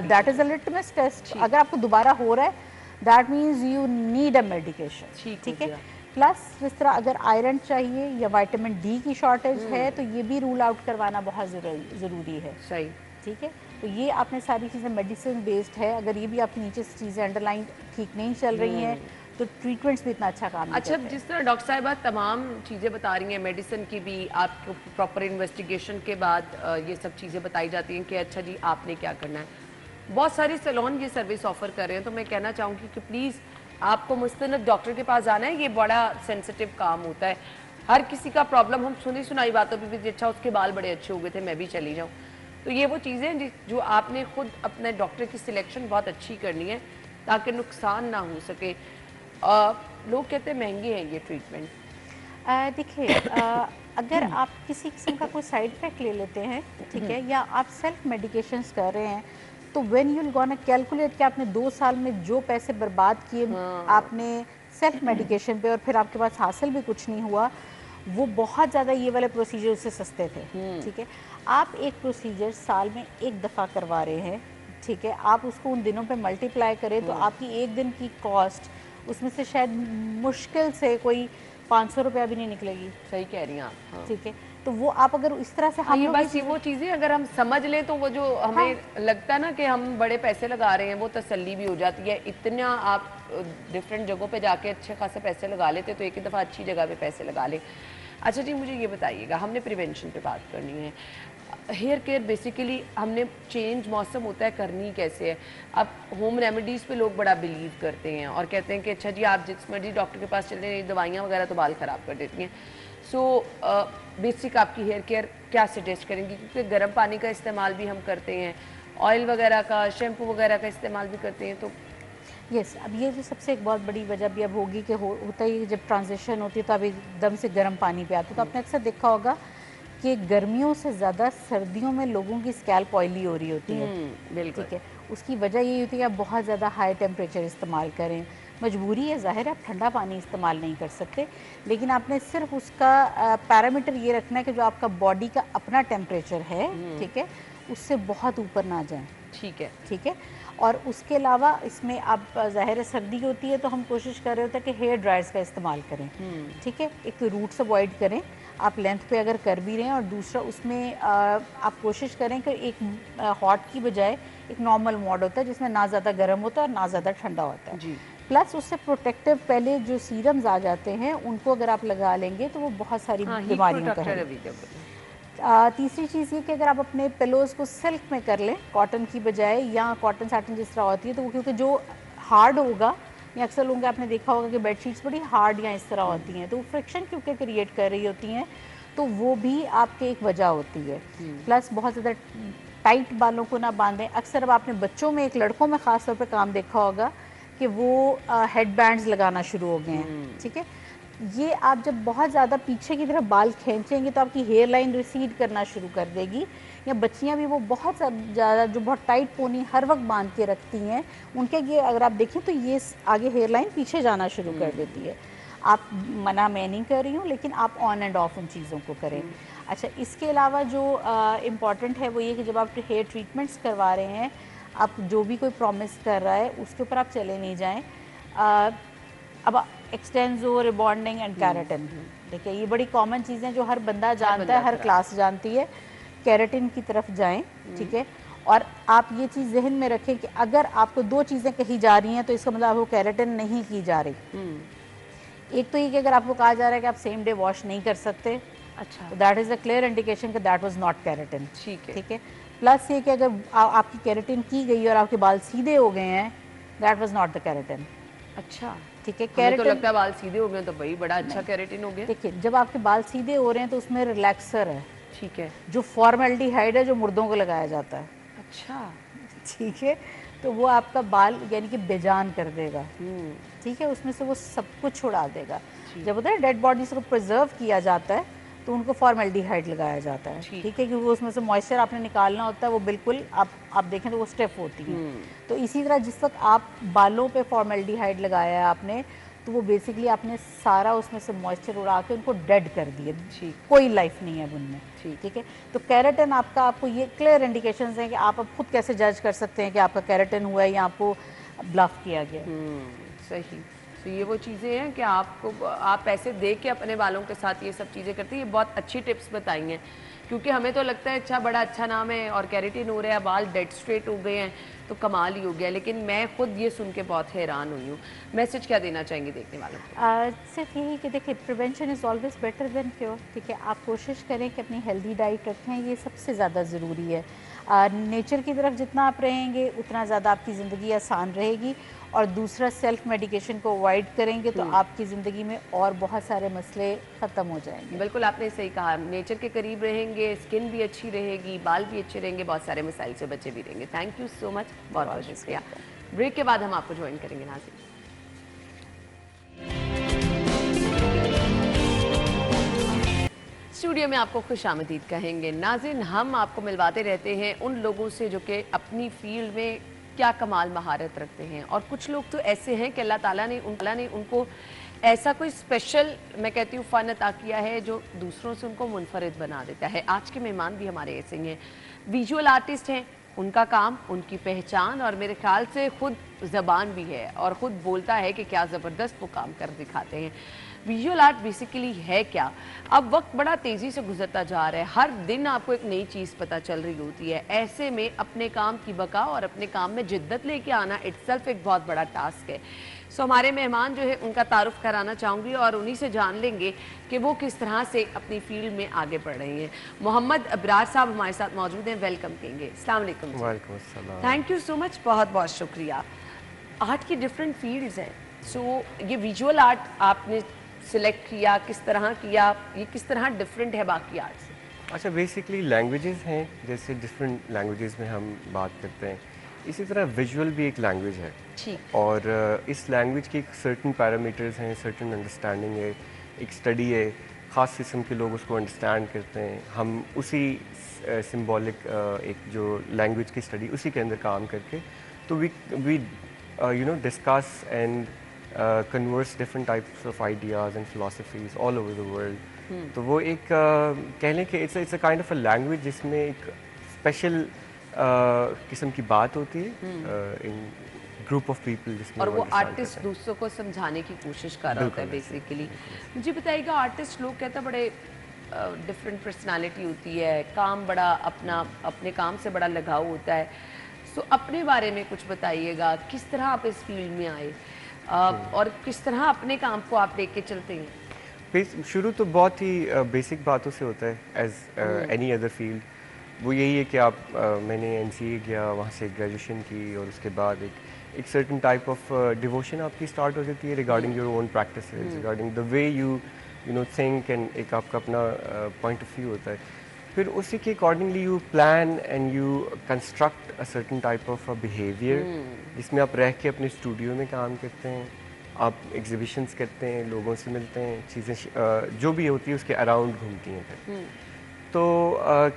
that is a litmus test. اگر آپ کو دوبارہ ہو رہا ہے that means you need a medication. ٹھیک ہے. پلس جس طرح اگر آئرن چاہیے یا وائٹامن ڈی کی شارٹیج ہے تو یہ بھی رول آؤٹ کروانا بہت ضروری ہے. صحیح. ٹھیک ہے. تو یہ آپ نے ساری چیزیں میڈیسن بیسڈ ہے. اگر یہ بھی آپ کی نیچے سے چیزیں انڈر لائن ٹھیک نہیں چل رہی ہیں تو ٹریٹمنٹس بھی اتنا اچھا کام نہیں کرتے. اچھا، جس طرح ڈاکٹر صاحبہ تمام چیزیں بتا رہی ہیں، میڈیسن کی بھی آپ کو پراپر انویسٹیگیشن کے بعد یہ سب چیزیں بتائی جاتی ہیں کہ اچھا جی آپ نے کیا کرنا ہے. بہت سارے سیلون یہ سروس آفر کر رہے ہیں، تو میں کہنا چاہوں گی کہ پلیز آپ کو مستند ڈاکٹر کے پاس جانا ہے. یہ بڑا سینسٹیو کام ہوتا ہے. ہر کسی کا پرابلم ہم سنی سنائی باتوں پہ بھی اچھا اس کے بال بڑے اچھے ہو گئے تھے میں بھی چلی جاؤں. تو یہ وہ چیزیں جو آپ نے خود اپنے ڈاکٹر کی سلیکشن بہت اچھی کرنی ہے تاکہ نقصان نہ ہو سکے. لوگ کہتے ہیں مہنگی ہے یہ ٹریٹمنٹ. دیکھیے اگر آپ کسی قسم کا کوئی سائیڈ افیکٹ لے لیتے ہیں، ٹھیک ہے، یا آپ سیلف میڈیکیشنز کر رہے ہیں، تو وین یو گونا کیلکولیٹ کہ آپ نے 2 سال میں جو پیسے برباد کیے آپ نے سیلف میڈیکیشن پہ اور پھر آپ کے پاس حاصل بھی کچھ نہیں ہوا، وہ بہت زیادہ یہ والے پروسیجر اس سے سستے تھے. ٹھیک ہے. آپ ایک پروسیجر سال میں ایک دفعہ کروا رہے ہیں، ٹھیک ہے، آپ اس کو ان دنوں پہ ملٹی پلائی کریں تو آپ کی ایک دن کی کاسٹ اس میں سے شاید مشکل سے کوئی 500 روپیہ بھی نہیں نکلے گی. صحیح کہہ رہی ہیں آپ. ٹھیک ہے. تو وہ آپ اگر اس طرح سے ہم بس وہ چیزیں اگر ہم سمجھ لیں تو وہ جو ہمیں لگتا ہے نا کہ ہم بڑے پیسے لگا رہے ہیں وہ تسلی بھی ہو جاتی ہے. اتنا آپ ڈفرینٹ جگہوں پہ جا کے اچھے خاصے پیسے لگا لیتے تو ایک ہی دفعہ اچھی جگہ پہ پیسے لگا لیں. اچھا جی، مجھے یہ بتائیے گا، ہم نے پریونشن پہ بات کرنی ہے. ہیئر کیئر بیسیکلی ہم نے چینج موسم ہوتا ہے کرنی کیسے ہے؟ اب ہوم ریمیڈیز پہ لوگ بڑا بلیو کرتے ہیں اور کہتے ہیں کہ اچھا جی آپ جس مرضی ڈاکٹر کے پاس چلے ہیں، دوائیاں وغیرہ تو بال خراب کر دیتی ہیں. سو بیسک آپ کی ہیئر کیئر کیا سجیسٹ کریں گی؟ کیونکہ گرم پانی کا استعمال بھی ہم کرتے ہیں، آئل وغیرہ کا، شیمپو وغیرہ کا استعمال بھی کرتے ہیں. تو یس، اب یہ جو سب سے ایک بہت بڑی وجہ بھی اب ہوگی کہ ہوتا ہی جب ٹرانزیشن ہوتی ہے تو اب ایک دم سے گرم پانی پہ آتے ہیں. تو آپ نے اکثر دیکھا ہوگا کہ گرمیوں سے زیادہ سردیوں میں لوگوں کی اسکیلپ آئلی ہو رہی ہوتی ہے. بالکل. ٹھیک ہے. اس کی وجہ یہی ہوتی ہے کہ آپ بہت زیادہ ہائی ٹیمپریچر استعمال کریں. مجبوری ہے، ظاہر ہے آپ ٹھنڈا پانی استعمال نہیں کر سکتے، لیکن آپ نے صرف اس کا پیرامیٹر یہ رکھنا ہے کہ جو آپ کا باڈی کا اپنا ٹیمپریچر ہے، ٹھیک ہے، اس سے بہت اوپر نہ جائیں. ٹھیک ہے. ٹھیک ہے. اور اس کے علاوہ اس میں اب ظاہر سردی ہوتی ہے تو ہم کوشش کر رہے ہوتے ہیں کہ ہیئر ڈرائرز کا استعمال کریں. ٹھیک ہے. ایک روٹس اوائڈ کریں آپ لینتھ پہ اگر کر بھی رہے ہیں، اور دوسرا اس میں آپ کوشش کریں کہ ایک ہاٹ کی بجائے ایک نارمل موڈ ہوتا ہے جس میں نہ زیادہ گرم ہوتا ہے اور نہ زیادہ ٹھنڈا ہوتا ہے. جی. پلس اس سے پروٹیکٹیو پہلے جو سیرمز آ جاتے ہیں ان کو اگر آپ لگا لیں گے تو وہ بہت ساری بیماریوں کا ہے. تیسری چیز یہ کہ اگر آپ اپنے پلوز کو سلک میں کر لیں کاٹن کی بجائے، یا کاٹن سیٹن جس طرح ہوتی ہے، تو وہ کیونکہ جو ہارڈ ہوگا، یا اکثر لوگوں آپ نے دیکھا ہوگا کہ بیڈ شیٹس بڑی ہارڈ یا اس طرح ہوتی ہیں، تو وہ فرکشن کیونکہ کریٹ کر رہی ہوتی ہیں، تو وہ بھی آپ کے ایک وجہ ہوتی ہے. پلس بہت زیادہ ٹائٹ بالوں کو نہ باندھیں. اکثر اب آپ نے بچوں میں، ایک لڑکوں میں خاص طور پہ کام دیکھا ہوگا کہ وہ ہیڈ بینڈز لگانا شروع ہو گئے ہیں. ٹھیک ہے. یہ آپ جب بہت زیادہ پیچھے کی طرف بال کھینچیں گے تو آپ کی ہیئر لائن ریسیڈ کرنا شروع کر دے گی. یا بچیاں بھی وہ بہت زیادہ جو بہت ٹائٹ پونی ہر وقت باندھ کے رکھتی ہیں، ان کے یہ اگر آپ دیکھیں تو یہ آگے ہیئر لائن پیچھے جانا شروع کر دیتی ہے. آپ منع میں نہیں کر رہی ہوں، لیکن آپ آن اینڈ آف ان چیزوں کو کریں. اچھا، اس کے علاوہ جو امپورٹنٹ ہے وہ یہ کہ جب آپ ہیئر ٹریٹمنٹس کروا رہے ہیں، آپ جو بھی کوئی پرومس کر رہا ہے اس کے اوپر آپ چلے نہیں جائیں. اب ایکسٹینزو، ریبانڈنگ اینڈ کیراٹن، دیکھیں یہ بڑی کامن چیزیں جو ہر بندہ جانتا ہے، ہر کلاس جانتی ہے. کیراٹن کی طرف جائیں. ٹھیک ہے. اور آپ یہ چیز ذہن میں رکھیں کہ اگر آپ کو دو چیزیں کہی جا رہی ہیں تو اس کا مطلب آپ کو کیراٹن نہیں کی جا رہی. ایک تو یہ کہ اگر آپ کو کہا جا رہا ہے کہ آپ سیم ڈے واش نہیں کر سکتے، اچھا، that is a clear indication کہ دیٹ واز ناٹ کیراٹن. ٹھیک ہے. ٹھیک ہے. پلس یہ کہ اگر آپ کی کیراٹن کی گئی اور آپ کے بال سیدھے ہو گئے ہیں، دیٹ واز ناٹ دا کیراٹن. اچھا. ٹھیک ہے. ہمیں تو لگتا ہے بال سیدھے ہو گئے تو بھائی بڑا اچھا کیراٹن ہو گیا. دیکھیے جب آپ کے بال سیدھے ہو رہے ہیں تو اس میں ریلیکسر ہے. ٹھیک ہے. جو فارملڈیہائیڈ ہے جو مردوں کو لگایا جاتا ہے. اچھا. ٹھیک ہے. تو وہ آپ کا بال یعنی کہ بے جان کر دے گا. ٹھیک ہے. اس میں سے وہ سب کچھ چھڑا دے گا. جب ہوتا ہے ڈیڈ باڈیز کو پرزرو کیا جاتا ہے تو ان کو فارملڈیہائیڈ لگایا جاتا ہے. ٹھیک ہے. کیونکہ اس میں سے موئسچر آپ نے نکالنا ہوتا ہے، وہ بالکل آپ دیکھیں تو وہ اسٹیف ہوتی ہیں. تو اسی طرح جس وقت آپ بالوں پہ فارملڈیہائیڈ لگایا ہے آپ نے، تو وہ بیسکلی آپ نے سارا اس میں سے موئسچر اڑا کے ان کو ڈیڈ کر دیا. کوئی لائف نہیں ہے ان میں. ٹھیک ہے. تو کیراٹن آپ کو یہ کلیئر انڈیکیشنز ہیں کہ آپ اب خود کیسے جج کر سکتے ہیں کہ آپ کا کیراٹن ہوا ہے یا آپ کو بلف کیا گیا. صحیح. تو یہ وہ چیزیں ہیں کہ آپ پیسے دے کے اپنے بالوں کے ساتھ یہ سب چیزیں کرتی ہیں. یہ بہت اچھی ٹپس بتائی ہیں، کیونکہ ہمیں تو لگتا ہے اچھا بڑا اچھا نام ہے اور کیراٹن ہو رہا ہے، بال ڈیڈ اسٹریٹ ہو گئے ہیں تو کمال ہی ہو گیا. لیکن میں خود یہ سن کے بہت حیران ہوئی ہوں. میسج کیا دینا چاہیں گے دیکھنے والوں کو؟ صرف یہی کہ دیکھیں prevention is always better than cure. ٹھیک ہے. آپ کوشش کریں کہ اپنی ہیلدی ڈائٹ رکھیں، یہ سب سے زیادہ ضروری ہے. نیچر کی طرف جتنا آپ رہیں گے اتنا زیادہ آپ کی زندگی آسان رہے گی. اور دوسرا سیلف میڈیکیشن کو اوائڈ کریں گے تو آپ کی زندگی میں اور بہت سارے مسئلے ختم ہو جائیں گے. بالکل آپ نے صحیح کہا. نیچر کے قریب رہیں گے، اسکن بھی اچھی رہے گی، بال بھی اچھے رہیں گے، بہت سارے مسائل سے بچے بھی رہیں گے. تھینک یو سو مچ. بہت بہت شکریہ. بریک کے بعد ہم آپ کو جوائن کریں گے ناظرین. اسٹوڈیو میں آپ کو خوش آمدید کہیں گے. ناظرین، ہم آپ کو ملواتے رہتے ہیں ان لوگوں سے جو کہ اپنی فیلڈ میں کیا کمال مہارت رکھتے ہیں، اور کچھ لوگ تو ایسے ہیں کہ اللہ تعالیٰ نے ان کو ایسا کوئی اسپیشل میں کہتی ہوں فن عطا کیا ہے جو دوسروں سے ان کو منفرد بنا دیتا ہے. آج کے مہمان بھی ہمارے ایسے ہیں. ویژول آرٹسٹ ہیں. ان کا کام، ان کی پہچان، اور میرے خیال سے خود زبان بھی ہے اور خود بولتا ہے کہ کیا زبردست وہ کام کر دکھاتے ہیں. ویژول آرٹ بیسیکلی ہے کیا؟ اب وقت بڑا تیزی سے گزرتا جا رہا ہے. ہر دن آپ کو ایک نئی چیز پتہ چل رہی ہوتی ہے. ایسے میں اپنے کام کی بقا اور اپنے کام میں جدت لے کے آنا اٹ سیلف ایک بہت بڑا ٹاسک ہے. سو ہمارے مہمان جو ہے ان کا تعارف کرانا چاہوں گی اور انہی سے جان لیں گے کہ وہ کس طرح سے اپنی فیلڈ میں آگے بڑھ رہی ہیں. محمد ابرار صاحب ہمارے ساتھ موجود ہیں. ویلکم کہیں گے. السلام علیکم. وعلیکم السلام. تھینک یو سو مچ. بہت بہت شکریہ. آرٹ کی ڈفرینٹ فیلڈز ہیں. سو یہ ویژول آرٹ آپ نے سلیکٹ کیا، کس طرح کیا، یہ کس طرح ڈفرینٹ ہے باقی آرٹ سے؟ اچھا، بیسکلی لینگویجز ہیں، جیسے ڈفرینٹ لینگویجز میں ہم بات کرتے ہیں، اسی طرح ویژول بھی ایک لینگویج ہے. اور اس لینگویج کی ایک سرٹن پیرامیٹرز ہیں، سرٹن انڈرسٹینڈنگ ہے، ایک اسٹڈی ہے. خاص قسم کے لوگ اس کو انڈرسٹینڈ کرتے ہیں. ہم اسی سمبولک ایک جو لینگویج کی اسٹڈی اسی کے اندر کام کر کے تو we discuss and converse different types of ideas and philosophies all over the world. تو وہ ایک کہہ لیں کہ it's a kind of a language جس میں ایک اسپیشل قسم کی بات ہوتی ہے ان گروپ آف پیپل جس میں اور وہ آرٹسٹ دوسروں کو سمجھانے کی کوشش کر رہا ہوتا ہے بیسیکلی. مجھے بتائیے گا آرٹسٹ لوگ کہتے ہیں بڑے ڈفرینٹ پرسنالٹی ہوتی ہے, کام بڑا اپنے کام سے بڑا لگاؤ ہوتا ہے. سو اپنے بارے میں کچھ بتائیے گا, کس طرح آپ اس فیلڈ میں آئے اور کس طرح اپنے کام کو آپ لے کے چلتے ہیں؟ شروع تو بہت ہی بیسک باتوں سے ہوتا ہے ایز اینی ادر فیلڈ. وہ یہی ہے کہ میں نے MCA کیا, وہاں سے گریجویشن کی, اور اس کے بعد ایک سرٹن ٹائپ آف ڈیووشن آپ کی اسٹارٹ ہو جاتی ہے regarding your own practices, regarding the way you know think, and ایک آپ کا اپنا پوائنٹ آف ویو ہوتا ہے. پھر اسی کے accordingly you plan and you construct a certain type of behaviour جس میں آپ رہ کے اپنے اسٹوڈیو میں کام کرتے ہیں, آپ ایگزیبیشنس کرتے ہیں, لوگوں سے ملتے ہیں, چیزیں جو بھی ہوتی ہے اس کے اراؤنڈ گھومتی ہیں. پھر تو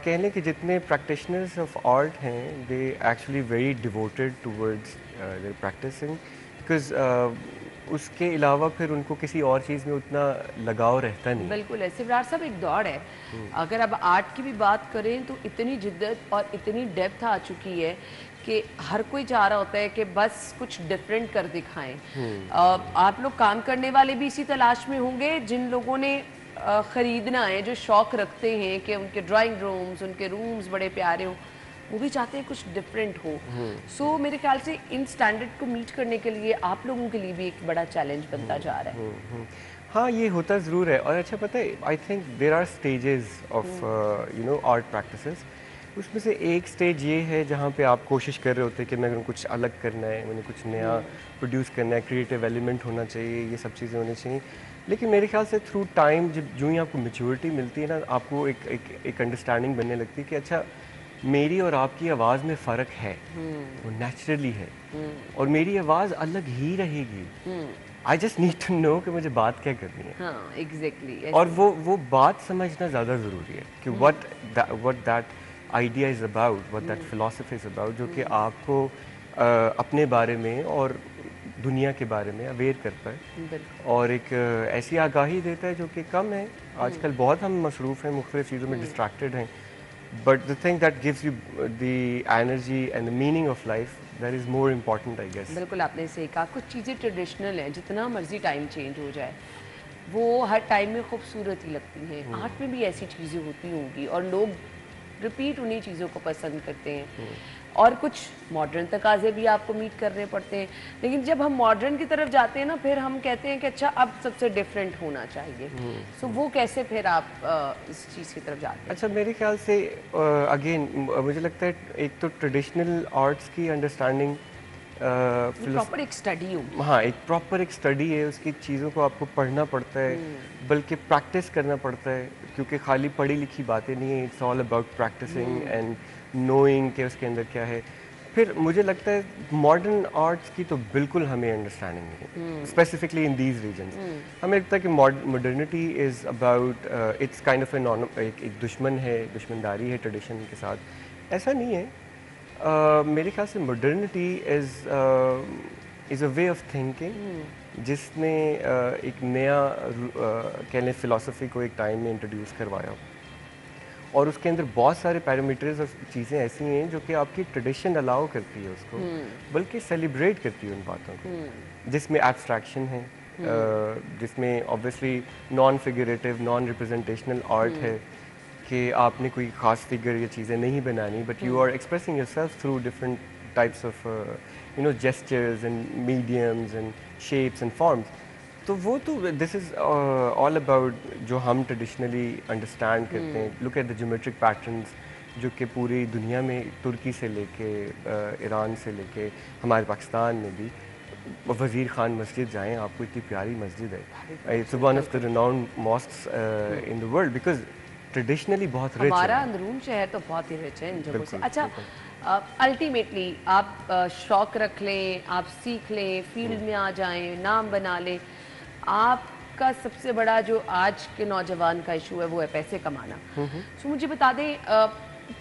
کہہ لیں کہ جتنے پریکٹیشنرز آف آرٹ ہیں they actually very devoted towards their practicing, because اس کے علاوہ پھر ان کو کسی اور چیز میں اتنا لگاؤ رہتا نہیں. بالکل ہے سبرار صاحب, ایک دور ہے, اگر اب آرٹ کی بھی بات کریں تو اتنی جدت اور اتنی ڈیپتھ آ چکی ہے کہ ہر کوئی چاہ رہا ہوتا ہے کہ بس کچھ ڈفرینٹ کر دکھائیں. آپ لوگ کام کرنے والے بھی اسی تلاش میں ہوں گے جن لوگوں نے خریدنا ہے, جو شوق رکھتے ہیں کہ ان کے ڈرائنگ رومز, ان کے رومز بڑے پیارے ہوں, وہ بھی چاہتے ہیں کچھ ڈفرینٹ ہو. سو میرے خیال سے ان سٹینڈرڈ کو میٹ کرنے کے لیے آپ لوگوں کے لیے بھی ایک بڑا چیلنج بنتا جا رہا ہے. ہاں یہ ہوتا ضرور ہے. اور اچھا پتہ ہے, I think there are stages of art practices. اس میں سے ایک اسٹیج یہ ہے جہاں پہ آپ کوشش کر رہے ہوتے ہیں کہ میں کچھ الگ کرنا ہے, میں نے کچھ نیا پروڈیوس کرنا ہے, کریٹیو ایلیمنٹ ہونا چاہیے, یہ سب چیزیں ہونی چاہیے. لیکن میرے خیال سے تھرو ٹائم جو ہی آپ کو میچورٹی ملتی ہے نا, آپ کو ایک انڈرسٹینڈنگ بننے لگتی ہے کہ اچھا میری اور آپ کی آواز میں فرق ہے, وہ نیچرلی ہے, اور میری آواز الگ ہی رہے گی. I just need to know کہ مجھے بات کیا کرنی ہے. ہاں ایگزیکٹلی. اور وہ بات سمجھنا زیادہ ضروری ہے کہ what that idea is about, what that philosophy is about, جو کہ آپ کو اپنے بارے میں اور دنیا کے بارے میں اویئر کرتا ہے, اور ایک ایسی آگاہی دیتا ہے جو کہ کم ہے. آج کل بہت ہم مصروف ہیں, مختلف چیزوں میں ڈسٹریکٹڈ ہیں, but the thing that gives you the energy and the meaning of life, that is more important, I guess. بالکل آپ نے صحیح کہا. کچھ چیزیں ٹریڈیشنل ہیں, جتنا مرضی ٹائم چینج ہو جائے وہ ہر ٹائم میں خوبصورت ہی لگتی ہیں. آرٹ میں بھی ایسی چیزیں ہوتی ہوں گی اور لوگ ریپیٹ انہی چیزوں کو پسند کرتے ہیں, اور کچھ ماڈرن تقاضے بھی آپ کو میٹ کرنے پڑتے ہیں. لیکن جب ہم ماڈرن کی طرف جاتے ہیں نا, پھر ہم کہتے ہیں کہ اچھا اب سب سے ڈفرینٹ ہونا چاہیے. سو وہ کیسے پھر آپ اس چیز کی طرف جاتے ہیں؟ اچھا میرے خیال سے اگین مجھے لگتا ہے ایک تو ٹریڈیشنل آرٹس کی انڈرسٹینڈنگ پراپر ایک اسٹڈی ہو. ہاں ایک پراپر ایک اسٹڈی ہے, اس کی چیزوں کو آپ کو پڑھنا پڑتا ہے, بلکہ پریکٹس کرنا پڑتا ہے, کیونکہ خالی پڑھی لکھی باتیں نہیں ہیں. It's all about practicing and knowing کہ اس کے اندر کیا ہے. پھر مجھے لگتا ہے ماڈرن آرٹس کی تو بالکل ہمیں انڈرسٹینڈنگ نہیں ہے, اسپیسیفکلی ان دیز ریجنس. ہمیں لگتا ہے کہ modernity is about it's kind of ایک دشمن ہے, دشمنداری ہے ٹریڈیشن کے ساتھ. ایسا نہیں ہے. میرے خیال سے modernity is a way of thinking جس نے ایک نیا کہہ لیں فلاسفی کو ایک ٹائم میں انٹروڈیوس کروایا, اور اس کے اندر بہت سارے پیرامیٹرز اور چیزیں ایسی ہیں جو کہ آپ کی ٹریڈیشن الاؤ کرتی ہے اس کو, بلکہ سیلیبریٹ کرتی ہے ان باتوں کو, جس میں ایبسٹریکشن ہے, جس میں آبویسلی نان فگریٹیو نان ریپرزنٹیشنل آرٹ ہے کہ آپ نے کوئی خاص فگر یا چیزیں نہیں بنانی, but you are expressing yourself through different types of gestures and mediums and shapes and forms. تو وہ تو دس از آل اباؤٹ جو ہم ٹریڈیشنلی انڈرسٹینڈ کرتے ہیں. Look at the geometric patterns جو کہ پوری دنیا میں, ترکی سے لے کے ایران سے لے کے ہمارے پاکستان میں بھی, وزیر خان مسجد جائیں آپ کو, اتنی پیاری مسجد ہے. It's one of the renowned mosques in the world, because traditionally بہت رچ ہے. ہمارا اندرون شہر تو بہت ہی رچ ہے ان جگہوں سے. اچھا الٹیمیٹلی آپ شوق رکھ لیں, آپ سیکھ لیں, فیلڈ میں آ جائیں, نام بنا لیں, آپ کا سب سے بڑا جو آج کے نوجوان کا ایشو ہے وہ ہے پیسے کمانا. سو مجھے بتا دیں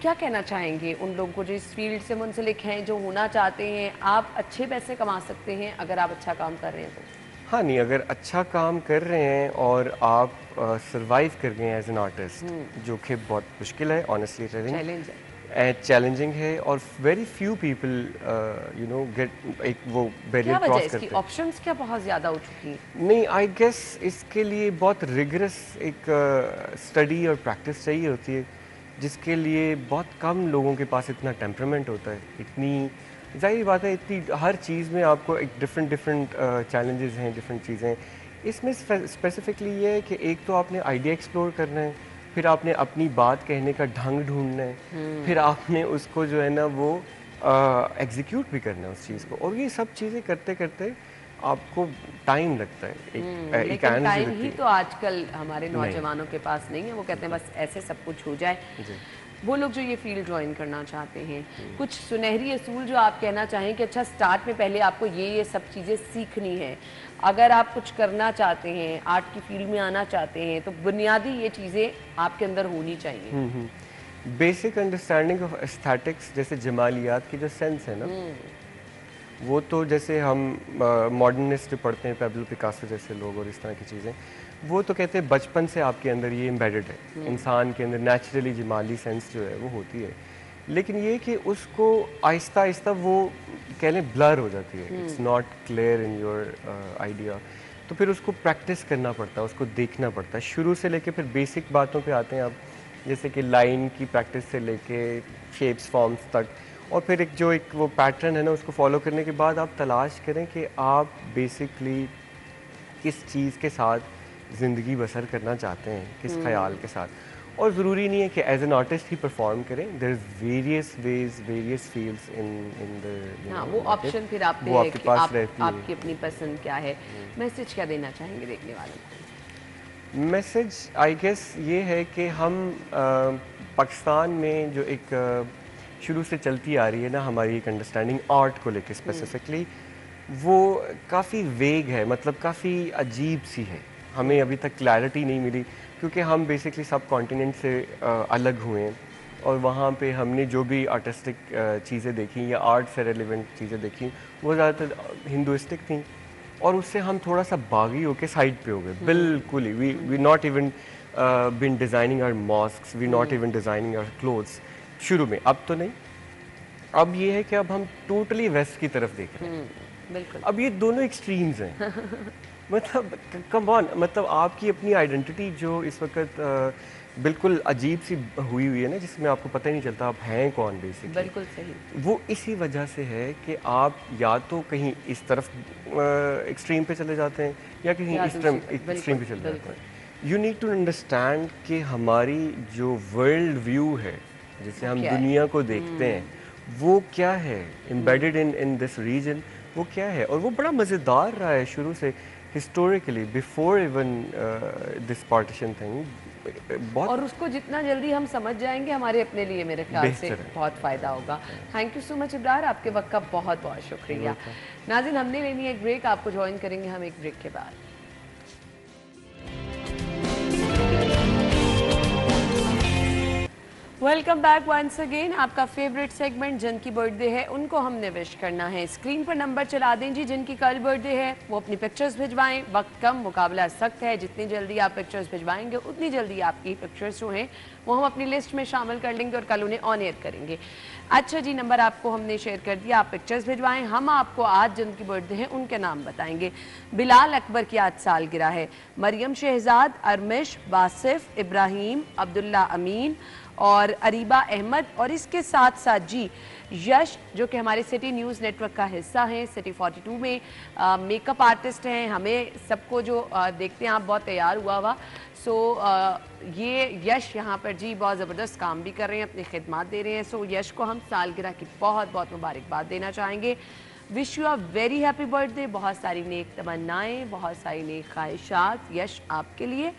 کیا کہنا چاہیں گے ان لوگوں کو جو اس فیلڈ سے منسلک ہیں, جو ہونا چاہتے ہیں؟ آپ اچھے پیسے کما سکتے ہیں اگر آپ اچھا کام کر رہے ہیں تو. हाँ नहीं, अगर अच्छा काम कर रहे हैं और आप सर्वाइव कर गए हैं एज एन आर्टिस्ट, जो कि बहुत मुश्किल है, ऑनेस्टली चैलेंज चैलेंजिंग है, और very few people you know get एक वो क्या बैरियर वजह क्रॉस है इसकी? करते हैं। ऑप्शंस क्या बहुत ज़्यादा हो चुकी हैं? नहीं, आई गेस इसके लिए बहुत रिगरस एक स्टडी और प्रैक्टिस चाहिए होती है, जिसके लिए बहुत कम लोगों के पास इतना टेम्परामेंट होता है। इतनी ज़ाहिर बात है, इतनी हर चीज़ में आपको एक डिफरेंट चैलेंजेस हैं, डिफरेंट चीज़ें। इसमें स्पेसिफिकली ये है कि एक तो आपने आइडिया एक्सप्लोर करना है, फिर आपने अपनी बात कहने का ढंग ढूंढना है, फिर आपने उसको जो है ना वो एग्जीक्यूट भी करना है उस चीज़ को, और ये सब चीज़ें करते करते आपको टाइम लगता है। एक लेकिन एनर्जी टाइम लगती ही है। तो आजकल हमारे नौजवानों के पास नहीं है। वो कहते हैं बस ऐसे सब कुछ हो जाए। जी। वो लोग जो ये फील्ड ज्वाइन करना चाहते हैं, कुछ सुनहरी असूल जो आप कहना चाहें कि अच्छा स्टार्ट में पहले आपको ये सब चीज़ें सीखनी है, अगर आप कुछ करना चाहते हैं, आर्ट की फील्ड में आना चाहते हैं, तो बुनियादी ये चीज़ें आपके अंदर होनी चाहिए। बेसिक अंडरस्टैंडिंग ऑफ एस्थेटिक्स, जैसे जमालियात की जो सेंस है ना, वो तो जैसे हम मॉडर्निस्ट पढ़ते हैं, पैब्लो पिकासो जैसे लोग और इस तरह की चीज़ें, वो तो कहते हैं बचपन से आपके अंदर ये एम्बेडेड है, इंसान के अंदर नेचुरली जमाली सेंस जो है वो होती है। लेकिन ये कि उसको आहिस्ता आहिस्ता वो कह लें ब्लर हो जाती है, it's not clear in your idea. तो फिर उसको प्रैक्टिस करना पड़ता है, उसको देखना पड़ता है शुरू से लेके। फिर बेसिक बातों पे आते हैं आप, जैसे कि लाइन की प्रैक्टिस से लेके शेप्स फॉर्म्स तक, और फिर एक वो पैटर्न है ना, उसको फॉलो करने के बाद आप तलाश करें कि आप बेसिकली किस चीज़ के साथ ज़िंदगी बसर करना चाहते हैं, किस ख्याल के साथ। और ज़रूरी नहीं है कि एज एन आर्टिस्ट ही परफॉर्म करें, there is various ways, various fields in the हाँ, वो ऑप्शन फिर आप पे वो है आपके कि पास आप रहती है। आपकी अपनी पसंद क्या है। मैसेज क्या देना चाहेंगे देखने वालों को? मैसेज आई गेस ये है कि हम पाकिस्तान में जो एक शुरू से चलती आ रही है ना हमारी एक अंडरस्टैंडिंग आर्ट को लेके स्पेसिफिकली, वो काफ़ी वेग है, मतलब काफ़ी अजीब सी है। हमें अभी तक क्लैरिटी नहीं मिली, क्योंकि हम बेसिकली सब कॉन्टिनेंट से अलग हुए हैं, और वहाँ पे हमने जो भी आर्टिस्टिक चीज़ें देखी या आर्ट से रेलिवेंट चीज़ें देखी, वो ज़्यादातर हिंदुइस्टिक थी, और उससे हम थोड़ा सा बागी होके साइड पे हो गए बिल्कुल ही। We not even been designing our masks, we not even designing our clothes शुरू में। अब तो नहीं, अब ये है कि अब हम टोटली वेस्ट की तरफ देख रहे हैं। बिल्कुल। अब ये दोनों एक्सट्रीम्स हैं। मतलब कम ऑन, मतलब आपकी अपनी आइडेंटिटी जो इस वक्त बिल्कुल अजीब सी हुई है ना, जिसमें आपको पता ही नहीं चलता आप हैं कौन बेसिकली, बिल्कुल सही। वो इसी वजह से है कि आप या तो कहीं इस तरफ एक्सट्रीम पे चले जाते हैं, या कहीं या इस तरफ दूसरी तरफ, एक्सट्रीम पे बिल्कुल, चले जाते हैं। यू नीड टू अंडरस्टैंड कि हमारी जो वर्ल्ड व्यू है, जिसे हम क्या है? दुनिया को देखते हैं, वो क्या है, एम्बेडेड इन दिस रीजन, वो क्या है। और वो बड़ा मज़ेदार रहा है शुरू से, historically, before even this partition thing. बहुत और उसको जितना जल्दी हम समझ जाएंगे हमारे अपने लिए मेरे ख्याल से बेहतर है। बहुत फ़ायदा होगा। Thank you so much Ibrar, आपके वक्त का बहुत बहुत शुक्रिया। नाज़रीन, हमने लेनी है एक ब्रेक, आपको ज्वाइन करेंगे हम एक ब्रेक के बाद। Welcome back once again. आपका फेवरेट सेगमेंट जिन की बर्थडे है उनको हमने विश करना है। स्क्रीन पर नंबर चला दें जी, जिनकी कल बर्थडे है वो अपनी पिक्चर्स भिजवाएं। वक्त कम, मुकाबला सख्त है, जितनी जल्दी आप पिक्चर्स भिजवाएंगे उतनी जल्दी आपकी पिक्चर्स जो हैं वो हम अपनी लिस्ट में शामिल कर लेंगे और कल उन्हें ऑन एयर करेंगे। अच्छा जी, नंबर आपको हमने शेयर कर दिया, आप पिक्चर्स भिजवाएं। हम आपको आज जिनकी बर्थडे है उनके नाम बताएंगे। बिलाल अकबर की आज सालगिरह है, मरियम शहजाद, अरमिश, वासिफ, इब्राहिम, अब्दुल्ला अमीन और अरीबा अहमद। और इसके साथ साथ जी यश, जो कि हमारे सिटी न्यूज़ नेटवर्क का हिस्सा हैं, सिटी 42 में मेकअप आर्टिस्ट हैं। हमें सबको जो देखते हैं आप बहुत तैयार हुआ सो ये यश यहाँ पर जी बहुत ज़बरदस्त काम भी कर रहे हैं, अपनी खिदमत दे रहे हैं। सो यश को हम सालगिरह की बहुत बहुत मुबारकबाद देना चाहेंगे। Wish you a very happy birthday, बहुत सारी नेक तमन्नाएँ, बहुत सारी नेक ख्वाहिशात यश आपके लिए।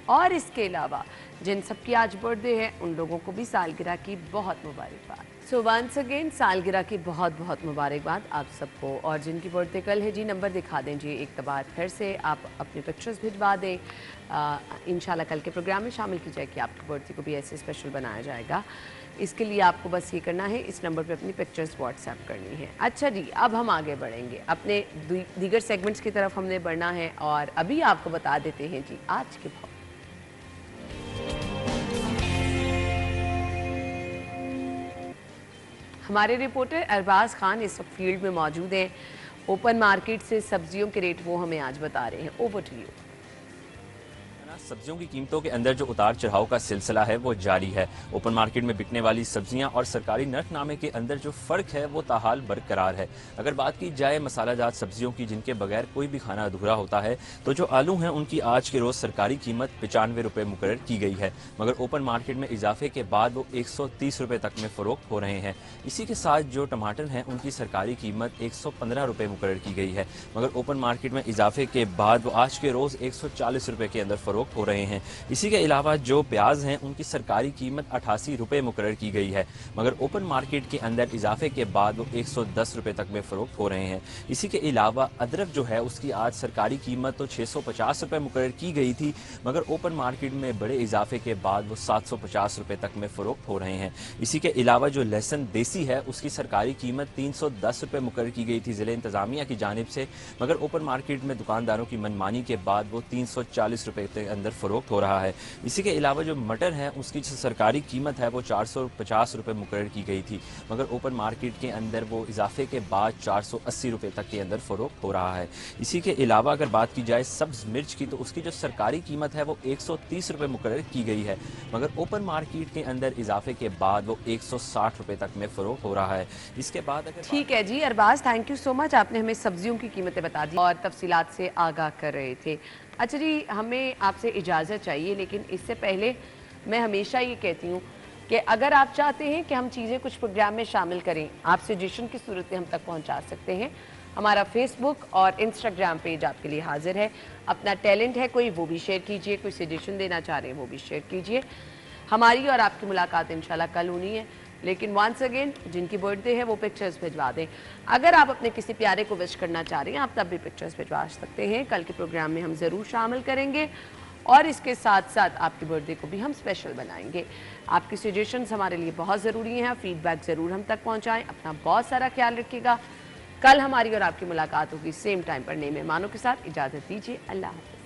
और इसके अलावा जिन सबकी आज बर्थडे है उन लोगों को भी सालगिरह की बहुत मुबारकबाद। सो वंस अगेन सालगिरह की बहुत बहुत मुबारकबाद आप सबको। और जिनकी बर्थडे कल है जी, नंबर दिखा दें जी एक बार फिर से, आप अपने पिक्चर्स भिजवा दें। इंशाल्लाह कल के प्रोग्राम में शामिल की जाए कि आपकी बर्थडे को भी ऐसे स्पेशल बनाया जाएगा। इसके लिए आपको बस ये करना है, इस नंबर पे अपनी पिक्चर्स व्हाट्सएप करनी है। अच्छा जी, अब हम आगे बढ़ेंगे, अपने दीगर सेगमेंट्स की तरफ हमने बढ़ना है और अभी आपको बता देते हैं जी आज के भाव। हमारे रिपोर्टर अरबाज खान इस वक्त फील्ड में मौजूद हैं। ओपन मार्केट से सब्जियों के रेट वो हमें आज बता रहे हैं। Over to you. सब्जियों की कीमतों के अंदर जो उतार चढ़ाव का सिलसिला है वो जारी है। ओपन मार्केट में बिकने वाली सब्जियां और सरकारी नरखनामे के अंदर जो फर्क है वो ताहाल बरकरार है। अगर बात की जाए मसालाजात सब्जियों की जिनके बगैर कोई भी खाना अधूरा होता है, तो जो आलू हैं उनकी आज के रोज सरकारी कीमत 95 रुपए मुकर्रर की गई है, मगर ओपन मार्केट में इजाफे के बाद वो 130 रुपए तक में फरोख्त हो रहे हैं। इसी के साथ जो टमाटर हैं उनकी सरकारी कीमत 115 रुपए मुकर्रर की गई है, मगर ओपन मार्केट में इजाफे के बाद वो आज के रोज 140 रुपए के अंदर फरोख्त हो रहे हैं। इसी के अलावा जो प्याज हैं उनकी सरकारी कीमत 88 रुपए मुकर्रर की गई है, मगर ओपन मार्केट के अंदर इजाफे के बाद वो 110 रुपए तक में फरोख्त हो रहे हैं। इसी के अलावा अदरक जो है उसकी आज सरकारी कीमत तो 650 रुपए मुकर्रर की गई थी, मगर ओपन मार्केट में बड़े इजाफे के बाद वो 750 रुपए तक में फरोख्त हो रहे हैं। इसी के अलावा जो लहसुन देसी है उसकी सरकारी कीमत 310 रुपए मुकर्रर की गई थी ज़िले इंतजामिया की जानिब से, मगर ओपन मार्केट में दुकानदारों की मनमानी के बाद वो 340 रुपए के अंदर फरोख्त हो रहा है। इसी के अलावा जो मटर है उसकी जो सरकारी कीमत है वो 450 रुपए मुकर्रर की गई थी, मगर ओपन मार्केट के अंदर वो इजाफे के बाद 480 रुपए तक के अंदर फरोख्त हो रहा है। इसी के अलावा अगर बात की जाए सब्ज मिर्च की, तो उसकी जो सरकारी कीमत है वो 130 रुपए मुकर्रर की गई है, मगर ओपन मार्केट के अंदर इजाफे के बाद वो 160 रुपए तक में फरोख्त हो रहा है। इसके बाद अगर ठीक है जी Arbaaz, thank you so much, आपने हमें सब्जियों की कीमतें बता दी और तफसीलात से आगाह कर रहे थे। अच्छा जी, हमें आपसे इजाज़त चाहिए, लेकिन इससे पहले मैं हमेशा ये कहती हूँ कि अगर आप चाहते हैं कि हम चीज़ें कुछ प्रोग्राम में शामिल करें, आप सजेशन की सूरत में हम तक पहुँचा सकते हैं। हमारा फेसबुक और इंस्टाग्राम पेज आपके लिए हाजिर है। अपना टैलेंट है कोई, वो भी शेयर कीजिए, कोई सजेशन देना चाह रहे हैं वो भी शेयर कीजिए। हमारी और आपकी मुलाकात इंशाल्लाह कल होनी है, लेकिन वंस अगेन जिनकी बर्थडे है वो पिक्चर्स भिजवा दें। अगर आप अपने किसी प्यारे को विश करना चाह रहे हैं आप तब भी पिक्चर्स भिजवा सकते हैं। कल के प्रोग्राम में हम ज़रूर शामिल करेंगे और इसके साथ साथ आपकी बर्थडे को भी हम स्पेशल बनाएंगे। आपकी सजेशंस हमारे लिए बहुत ज़रूरी हैं, फीडबैक ज़रूर हम तक पहुँचाएँ। अपना बहुत सारा ख्याल रखिएगा। कल हमारी और आपकी मुलाकात होगी सेम टाइम पर नए मेहमानों के साथ। इजाज़त दीजिए, अल्लाह हाफ़िज़।